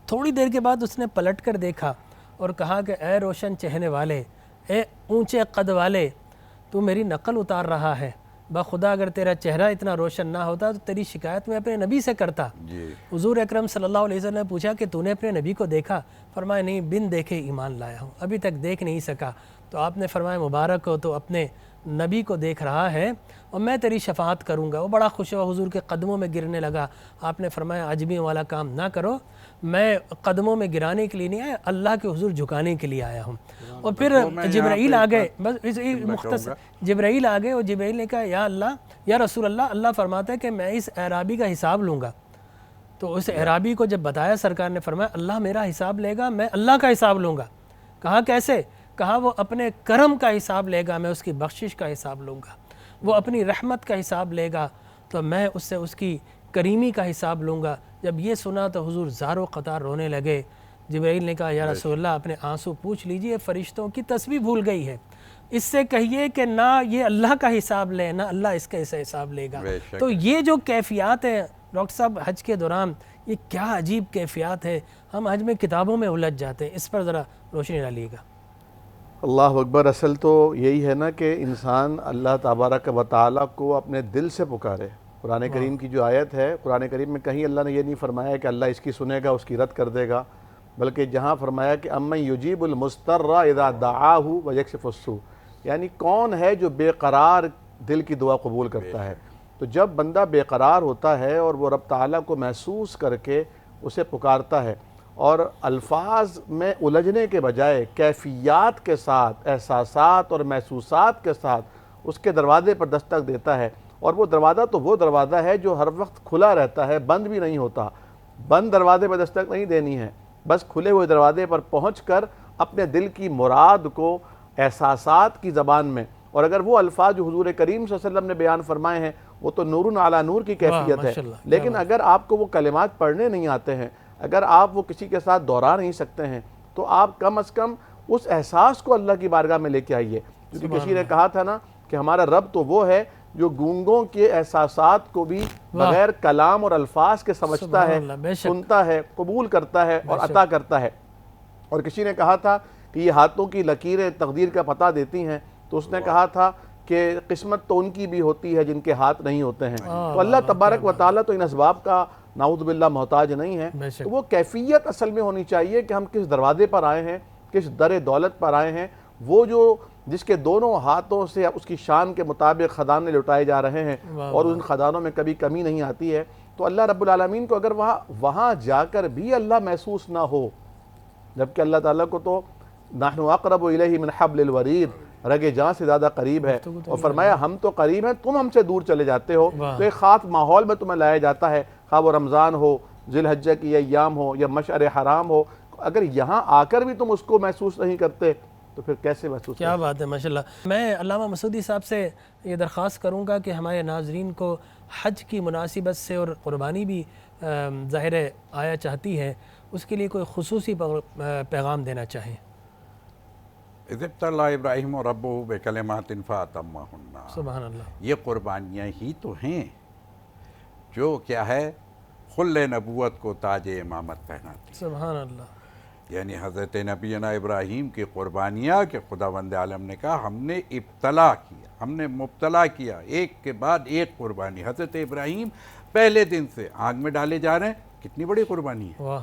تھوڑی دیر کے بعد اس نے پلٹ کر دیکھا اور کہا کہ اے روشن چہرے والے, اے اونچے قد والے, تو میری نقل اتار رہا ہے. بخدا اگر تیرا چہرہ اتنا روشن نہ ہوتا تو تیری شکایت میں اپنے نبی سے کرتا. حضور اکرم صلی اللہ علیہ وسلم نے پوچھا کہ تو نے اپنے نبی کو دیکھا؟ فرمایا نہیں, بن دیکھے ایمان لایا ہوں, ابھی تک دیکھ نہیں سکا. تو آپ نے فرمایا مبارک ہو, تو اپنے نبی کو دیکھ رہا ہے اور میں تیری شفاعت کروں گا. وہ بڑا خوش ہوا, حضور کے قدموں میں گرنے لگا. آپ نے فرمایا عجمیوں والا کام نہ کرو, میں قدموں میں گرانے کے لیے نہیں آیا, اللہ کے حضور جھکانے کے لیے آیا ہوں. اور پھر جبرائیل آ گئے, بس مختصر جبرائیل آ گئے, اور جبرائیل نے کہا یا اللہ, یا رسول اللہ, اللہ فرماتا ہے کہ میں اس اعرابی کا حساب لوں گا. تو اس اعرابی کو جب بتایا, سرکار نے فرمایا اللہ میرا حساب لے گا, میں اللہ کا حساب لوں گا. کہا کیسے؟ کہا وہ اپنے کرم کا حساب لے گا, میں اس کی بخشش کا حساب لوں گا. وہ اپنی رحمت کا حساب لے گا تو میں اس سے اس کی کریمی کا حساب لوں گا. جب یہ سنا تو حضور زارو قطار رونے لگے. جبرائیل نے کہا یا رسول اللہ اپنے آنسو پوچھ لیجئے, فرشتوں کی تسبیح بھول گئی ہے, اس سے کہیے کہ نہ یہ اللہ کا حساب لے, نہ اللہ اس کا ایسا حساب لے گا. تو یہ جو کیفیات ہیں ڈاکٹر صاحب حج کے دوران, یہ کیا عجیب کیفیات ہے. ہم حج میں کتابوں میں الجھ جاتے ہیں, اس پر ذرا روشنی ڈالیے گا. اللہ اکبر. اصل تو یہی ہے نا کہ انسان اللہ تبارک و تعالیٰ کو اپنے دل سے پکارے. قرآن کریم کی جو آیت ہے, قرآن کریم میں کہیں اللہ نے یہ نہیں فرمایا کہ اللہ اس کی سنے گا, اس کی رد کر دے گا, بلکہ جہاں فرمایا کہ امن یجیب المضطر اذا دعاہ ویکشف السوء, یعنی کون ہے جو بے قرار دل کی دعا قبول کرتا ہے. تو جب بندہ بے قرار ہوتا ہے اور وہ رب تعالیٰ کو محسوس کر کے اسے پکارتا ہے, اور الفاظ میں الجھنے کے بجائے کیفیات کے ساتھ, احساسات اور محسوسات کے ساتھ اس کے دروازے پر دستک دیتا ہے, اور وہ دروازہ تو وہ دروازہ ہے جو ہر وقت کھلا رہتا ہے, بند بھی نہیں ہوتا. بند دروازے پر دستک نہیں دینی ہے, بس کھلے ہوئے دروازے پر پہنچ کر اپنے دل کی مراد کو احساسات کی زبان میں, اور اگر وہ الفاظ جو حضور کریم صلی اللہ علیہ وسلم نے بیان فرمائے ہیں وہ تو نور علی نور کی کیفیت ہے, لیکن اگر آپ کو وہ کلمات پڑھنے نہیں آتے ہیں, اگر آپ وہ کسی کے ساتھ دہرا نہیں سکتے ہیں, تو آپ کم از کم اس احساس کو اللہ کی بارگاہ میں لے کے آئیے. کیونکہ کسی نے کہا تھا نا کہ ہمارا رب تو وہ ہے جو گونگوں کے احساسات کو بھی بغیر کلام اور الفاظ کے سمجھتا ہے، سنتا ہے، قبول کرتا ہے اور عطا کرتا ہے۔ اور کسی نے کہا تھا کہ یہ ہاتھوں کی لکیریں تقدیر کا پتہ دیتی ہیں، تو اس نے کہا تھا کہ قسمت تو ان کی بھی ہوتی ہے جن کے ہاتھ نہیں ہوتے ہیں۔ تو اللہ تبارک و تعالیٰ تو ان اسباب کا نعوذ باللہ محتاج نہیں ہے، تو وہ کیفیت اصل میں ہونی چاہیے کہ ہم کس دروازے پر آئے ہیں، کس در دولت پر آئے ہیں، وہ جو جس کے دونوں ہاتھوں سے اس کی شان کے مطابق خزانے لٹائے جا رہے ہیں اور ان خزانوں میں کبھی کمی نہیں آتی ہے، تو اللہ رب العالمین کو اگر وہاں جا کر بھی اللہ محسوس نہ ہو، جبکہ اللہ تعالیٰ کو تو نحن اقرب الیہ من حبل الورید، رگ جاں سے زیادہ قریب ہے، اور فرمایا ہم تو قریب ہیں، تم ہم سے دور چلے جاتے ہو۔ تو ایک خاص ماحول میں تمہیں لایا جاتا ہے، خواہ وہ رمضان ہو، ذی الحجہ کی ایام ہو یا مشعر حرام ہو، اگر یہاں آ کر بھی تم اس کو محسوس نہیں کرتے تو پھر کیسے محسوس؟ کیا بات ہے، ماشاءاللہ۔ میں علامہ مسعودی صاحب سے یہ درخواست کروں گا کہ ہمارے ناظرین کو حج کی مناسبت سے اور قربانی بھی ظاہر آیا چاہتی ہے، اس کے لیے کوئی خصوصی پیغام دینا چاہیں۔ اذ ابتلى ابراہیم ربہ بکلمات فاتمہن، سبحان اللہ۔ یہ قربانیاں ہی تو ہیں جو کیا ہے خل نبوت کو تاج امامت پہناتی، سبحان اللہ۔ یعنی حضرت نبینا ابراہیم کی قربانیاں کہ خداوند عالم نے کہا ہم نے ابتلا کیا، ہم نے مبتلا کیا، ایک کے بعد ایک قربانی۔ حضرت ابراہیم پہلے دن سے آگ میں ڈالے جا رہے ہیں، کتنی بڑی قربانی ہے، واہ،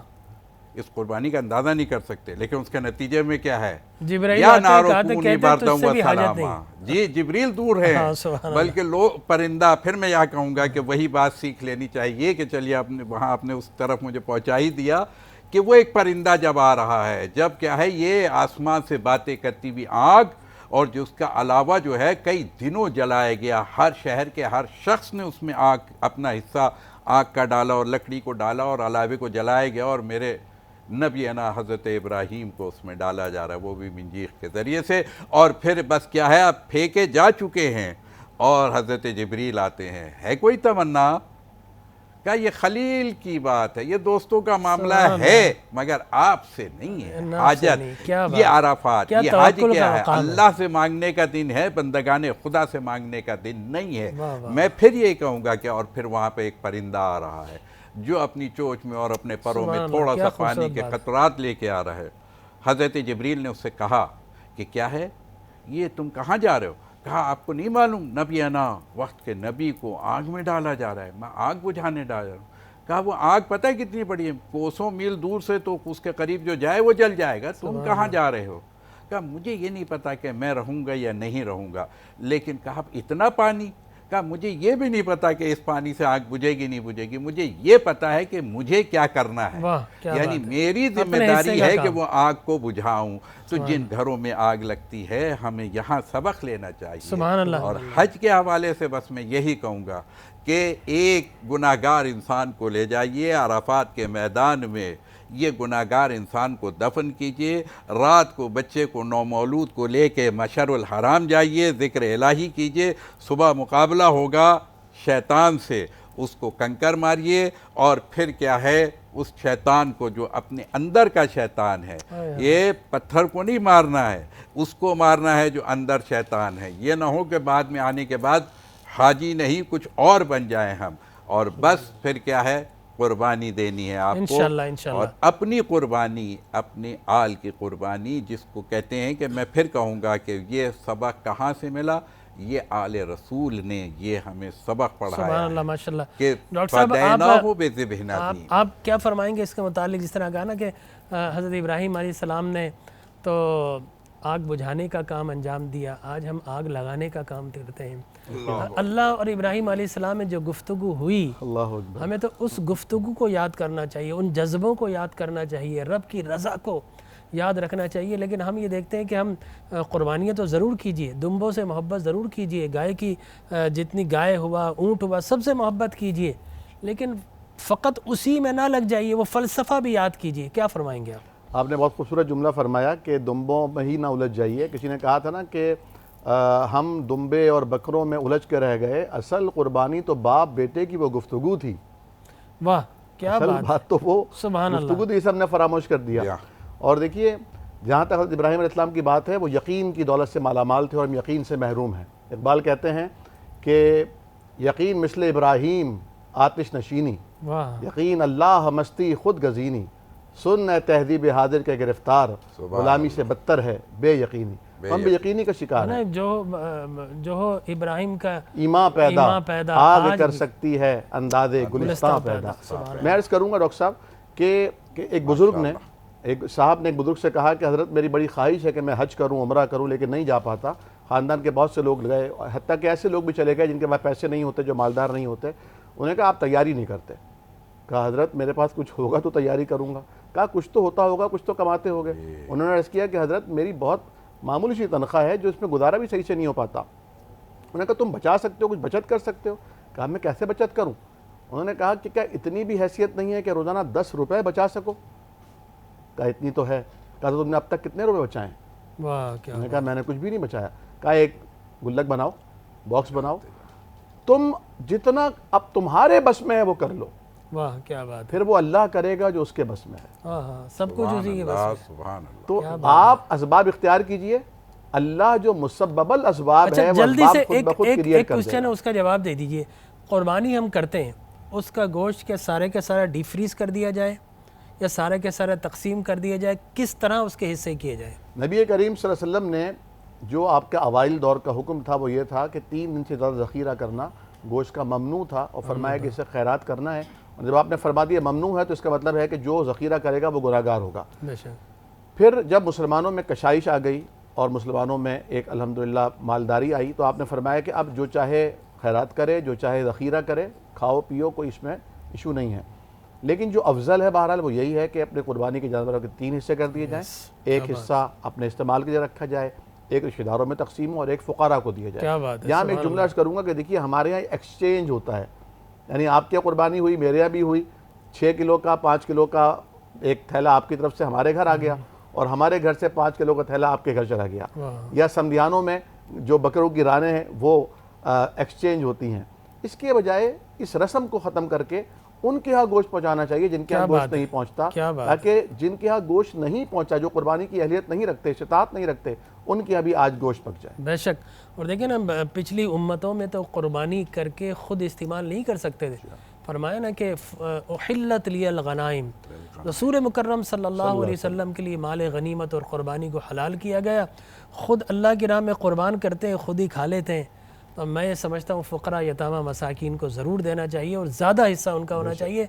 اس قربانی کا اندازہ نہیں کر سکتے، لیکن اس کے نتیجے میں کیا ہے، جبرائیل یا آتے نارو کہتے کونی کہتے بارداً تو اس سے بھی حاجت وسلاما۔ نہیں۔ جی جبریل دور ہے، ہاں، سبحان اللہ۔ بلکہ لوگ پرندہ، پھر میں یہ کہوں گا کہ وہی بات سیکھ لینی چاہیے کہ چلیے آپ نے اس طرف مجھے پہنچا ہی دیا کہ وہ ایک پرندہ جب آ رہا ہے، جب کیا ہے یہ آسمان سے باتیں کرتی ہوئی آگ، اور جو اس کا علاوہ جو ہے کئی دنوں جلایا گیا، ہر شہر کے ہر شخص نے اس میں آگ اپنا حصہ آگ کا ڈالا اور لکڑی کو ڈالا اور علاوے کو جلایا گیا، اور میرے نبی انا حضرت ابراہیم کو اس میں ڈالا جا رہا ہے، وہ بھی منجیخ کے ذریعے سے۔ اور پھر بس کیا ہے اب پھینکے جا چکے ہیں اور حضرت جبریل آتے ہیں، ہے کوئی تمنا؟ کہا یہ خلیل کی بات ہے، یہ دوستوں کا معاملہ ہے، مگر آپ سے نہیں ہے حاجت۔ یہ عرفات، یہ حج کیا ہے؟ اللہ سے مانگنے کا دن ہے، بندگان خدا سے مانگنے کا دن نہیں ہے۔ میں پھر یہ کہوں گا کہ اور پھر وہاں پہ ایک پرندہ آ رہا ہے جو اپنی چونچ میں اور اپنے پروں میں تھوڑا سا پانی کے قطرات لے کے آ رہا ہے۔ حضرت جبریل نے اس سے کہا کہ کیا ہے یہ، تم کہاں جا رہے ہو؟ کہا آپ کو نہیں معلوم نبی انا، وقت کے نبی کو آگ میں ڈالا جا رہا ہے، میں آگ بجھانے ڈالا رہا ہوں۔ کہا وہ آگ پتہ ہے کتنی بڑی ہے، کوسوں میل دور سے تو اس کے قریب جو جائے وہ جل جائے گا، تم کہاں جا رہے ہو؟ کہا مجھے یہ نہیں پتا کہ میں رہوں گا یا نہیں رہوں گا، لیکن کہا اتنا پانی؟ کہا مجھے یہ بھی نہیں پتا کہ اس پانی سے آگ بجھے گی نہیں بجھے گی، مجھے یہ پتا ہے کہ مجھے کیا کرنا ہے، یعنی میری ذمہ داری ہے کہ وہ آگ کو بجھاؤں۔ تو جن گھروں میں آگ لگتی ہے ہمیں یہاں سبق لینا چاہیے۔ اور حج کے حوالے سے بس میں یہی کہوں گا کہ ایک گناہگار انسان کو لے جائیے عرفات کے میدان میں، یہ گناہگار انسان کو دفن کیجئے، رات کو بچے کو نومولود کو لے کے مشعر الحرام جائیے، ذکر الہی کیجئے، صبح مقابلہ ہوگا شیطان سے، اس کو کنکر ماریے، اور پھر کیا ہے اس شیطان کو جو اپنے اندر کا شیطان ہے، یہ پتھر کو نہیں مارنا ہے، اس کو مارنا ہے جو اندر شیطان ہے۔ یہ نہ ہو کہ بعد میں آنے کے بعد حاجی نہیں کچھ اور بن جائیں ہم، اور بس پھر کیا ہے قربانی دینی ہے آپ کو، اور اپنی قربانی، اپنی آل کی قربانی، جس کو کہتے ہیں کہ میں پھر کہوں گا کہ یہ سبق کہاں سے ملا؟ یہ آل رسول نے یہ ہمیں سبق پڑھایا، سبحان اللہ، ماشاءاللہ۔ کہ ڈاکٹر صاحب فَدَيْنَاهُ بِذِبْحٍ عَظِيمٍ۔ آپ کیا فرمائیں گے اس کے متعلق؟ جس طرح کہا نا کہ حضرت ابراہیم علیہ السلام نے تو آگ بجھانے کا کام انجام دیا، آج ہم آگ لگانے کا کام کرتے ہیں۔ اللہ اور ابراہیم علیہ السلام میں جو گفتگو ہوئی، ہمیں تو اس گفتگو کو یاد کرنا چاہیے، ان جذبوں کو یاد کرنا چاہیے، رب کی رضا کو یاد رکھنا چاہیے۔ لیکن ہم یہ دیکھتے ہیں کہ ہم قربانیاں تو ضرور کیجئے، دمبوں سے محبت ضرور کیجئے، گائے کی جتنی گائے ہوا، اونٹ ہوا، سب سے محبت کیجئے، لیکن فقط اسی میں نہ لگ جائیے، وہ فلسفہ بھی یاد کیجئے۔ کیا فرمائیں گے آپ نے بہت خوبصورت جملہ فرمایا کہ دمبوں میں ہی نہ الجھ جائیے۔ کسی نے کہا تھا نا کہ ہم دمبے اور بکروں میں الجھ کے رہ گئے، اصل قربانی تو باپ بیٹے کی وہ گفتگو تھی۔ واہ کیا بات تو وہ سبحان اللہ، گفتگو تھی، سب نے فراموش کر دیا۔ اور دیکھیے جہاں تک حضرت ابراہیم علیہ السلام کی بات ہے، وہ یقین کی دولت سے مالا مال تھے اور ہم یقین سے محروم ہیں۔ اقبال کہتے ہیں کہ یقین مثل ابراہیم آتش نشینی، واہ یقین اللہ مستی خود گزینی، سن اے تہذیب حاضر کے گرفتار، غلامی سے بدتر ہے بے یقینی۔ ہم بے یقینی کا شکار ہیں۔ جو ہو ابراہیم کا ایمان ایمان پیدا پیدا، آگ آج کر بھی سکتی ہے انداز گلستان پیدا۔ سبحان میں عرض کروں گا ڈاکٹر صاحب کہ ایک بزرگ نے، ایک صاحب نے ایک بزرگ سے کہا کہ حضرت میری بڑی خواہش ہے کہ میں حج کروں، عمرہ کروں، لیکن نہیں جا پاتا۔ خاندان کے بہت سے لوگ گئے، حتیٰ کہ ایسے لوگ بھی چلے گئے جن کے پاس پیسے نہیں ہوتے، جو مالدار نہیں ہوتے۔ انہوں نے کہا آپ تیاری نہیں کرتے۔ کہا حضرت میرے پاس کچھ ہوگا تو تیاری کروں گا۔ کہا کچھ تو ہوتا ہوگا، کچھ تو کماتے ہوگے۔ انہوں نے عرض کیا کہ حضرت میری بہت معمولی سی تنخواہ ہے جو اس میں گزارا بھی صحیح سے نہیں ہو پاتا۔ انہوں نے کہا تم بچا سکتے ہو، کچھ بچت کر سکتے ہو؟ کہا میں کیسے بچت کروں؟ انہوں نے کہا کہ کیا اتنی بھی حیثیت نہیں ہے کہ روزانہ 10 روپے بچا سکو؟ کہا اتنی تو ہے۔ کہا تو تم نے اب تک کتنے روپے بچائے ہیں؟ واہ کیا انہوں نے کہا میں نے کچھ بھی نہیں بچایا۔ کہا ایک گلک بناؤ، باکس بناؤ، تم جتنا اب تمہارے بس میں ہے وہ کر لو، واہ کیا بات ہے۔ پھر وہ اللہ کرے گا جو اس کے بس میں ہے۔ ہاں ہاں سب کچھ اسی کے بس میں۔ سبحان اللہ۔ تو آپ اسباب اختیار کیجئے، اللہ جو مسبب الاسباب اچھا ہے وہ جلدی اسباب سے خود بخود ایک کریٹ کر دے کوشچن ہے، گا۔ اس کا جواب دے دیجئے۔ قربانی ہم کرتے ہیں، اس کا گوشت کے سارا ڈی فریز کر دیا جائے یا سارا کے سارا تقسیم کر دیا جائے، کس طرح اس کے حصے کیے جائے؟ نبی کریم صلی اللہ علیہ وسلم نے جو آپ کا اوائل دور کا حکم تھا وہ یہ تھا کہ 3 دن سے زیادہ ذخیرہ کرنا گوشت کا ممنوع تھا، اور فرمایا کہ اسے خیرات کرنا ہے۔ اور جب آپ نے فرما دیا ممنوع ہے تو اس کا مطلب ہے کہ جو ذخیرہ کرے گا وہ گناہگار ہوگا۔ بے شک۔ پھر جب مسلمانوں میں کشائش آ گئی اور مسلمانوں میں ایک الحمدللہ مالداری آئی، تو آپ نے فرمایا کہ اب جو چاہے خیرات کرے، جو چاہے ذخیرہ کرے، کھاؤ پیو، کوئی اس میں ایشو نہیں ہے۔ لیکن جو افضل ہے بہرحال وہ یہی ہے کہ اپنے قربانی کے جانوروں کے 3 حصے کر دیے جائیں، ایک حصہ اپنے استعمال کے لیے رکھا جائے، ایک رشتہ داروں میں تقسیم ہو اور ایک فقراء کو دیا جائے۔ کیا بات ہے، یہاں میں ایک جملہ عرض کروں گا کہ دیکھیے ہمارے یہاں ایکسچینج ہوتا ہے، یعنی آپ کی قربانی ہوئی، میرے یہاں بھی ہوئی، 6 کلو کا 5 کلو کا ایک تھیلا آپ کی طرف سے ہمارے گھر آ گیا، اور ہمارے گھر سے 5 کلو کا تھیلا آپ کے گھر چلا گیا۔ یا سمدھیانوں میں جو بکروں کی رانیں ہیں وہ ایکسچینج ہوتی ہیں۔ اس کے بجائے اس رسم کو ختم کر کے ان کے ہاں گوشت پہنچانا چاہیے جن کے ہاں گوشت نہیں پہنچتا، تاکہ جن کے ہاں گوشت نہیں پہنچا، جو قربانی کی اہلیت نہیں رکھتے، استطاعت نہیں رکھتے، ان کے ہاں بھی آج گوشت پک جائے۔ بے شک۔ اور دیکھیں نا پچھلی امتوں میں تو قربانی کر کے خود استعمال نہیں کر سکتے تھے۔ فرمایا نا کہ احلت لی الغنائم، رسول مکرم صلی اللہ علیہ وسلم کے لیے مال غنیمت اور قربانی کو حلال کیا گیا۔ خود اللہ کی راہ میں قربان کرتے ہیں، خود ہی کھا لیتے ہیں۔ تو میں یہ سمجھتا ہوں فقراء یتامہ مساکین کو ضرور دینا چاہیے اور زیادہ حصہ ان کا ہونا چاہیے۔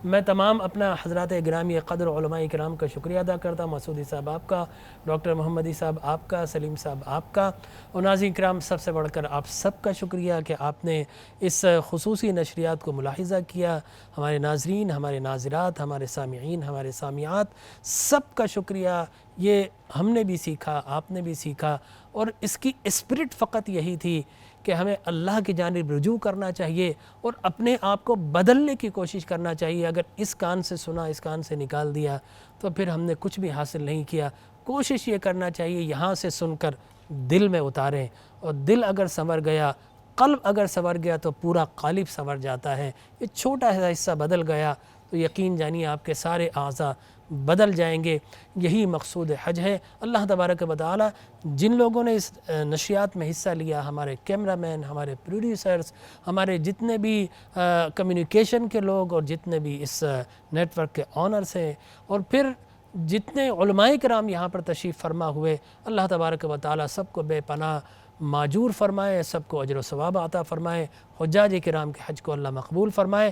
میں تمام اپنا حضرات گرامی قدر علماء کرام کا شکریہ ادا کرتا ہوں، مسعودی صاحب آپ کا، ڈاکٹر محمدی صاحب آپ کا، سلیم صاحب آپ کا، اور ناظرین کرام سب سے بڑھ کر آپ سب کا شکریہ کہ آپ نے اس خصوصی نشریات کو ملاحظہ کیا۔ ہمارے ناظرین، ہمارے ناظرات، ہمارے سامعین، ہمارے سامعات، سب کا شکریہ۔ یہ ہم نے بھی سیکھا، آپ نے بھی سیکھا، اور اس کی اسپرٹ فقط یہی تھی کہ ہمیں اللہ کی جانب رجوع کرنا چاہیے اور اپنے آپ کو بدلنے کی کوشش کرنا چاہیے۔ اگر اس کان سے سنا، اس کان سے نکال دیا تو پھر ہم نے کچھ بھی حاصل نہیں کیا۔ کوشش یہ کرنا چاہیے یہاں سے سن کر دل میں اتاریں، اور دل اگر سنور گیا، قلب اگر سنور گیا تو پورا قالب سنور جاتا ہے۔ یہ چھوٹا سا حصہ بدل گیا تو یقین جانیے آپ کے سارے اعضاء بدل جائیں گے۔ یہی مقصود حج ہے۔ اللہ تبارک و تعالی جن لوگوں نے اس نشریات میں حصہ لیا، ہمارے کیمرہ مین، ہمارے پروڈیوسرز، ہمارے جتنے بھی کمیونیکیشن کے لوگ اور جتنے بھی اس نیٹ ورک کے آنرز ہیں، اور پھر جتنے علماء کرام یہاں پر تشریف فرما ہوئے، اللہ تبارک و تعالی سب کو بے پناہ معجور فرمائے، سب کو اجر و ثواب عطا فرمائے، حجاج کرام کے حج کو اللہ مقبول فرمائے،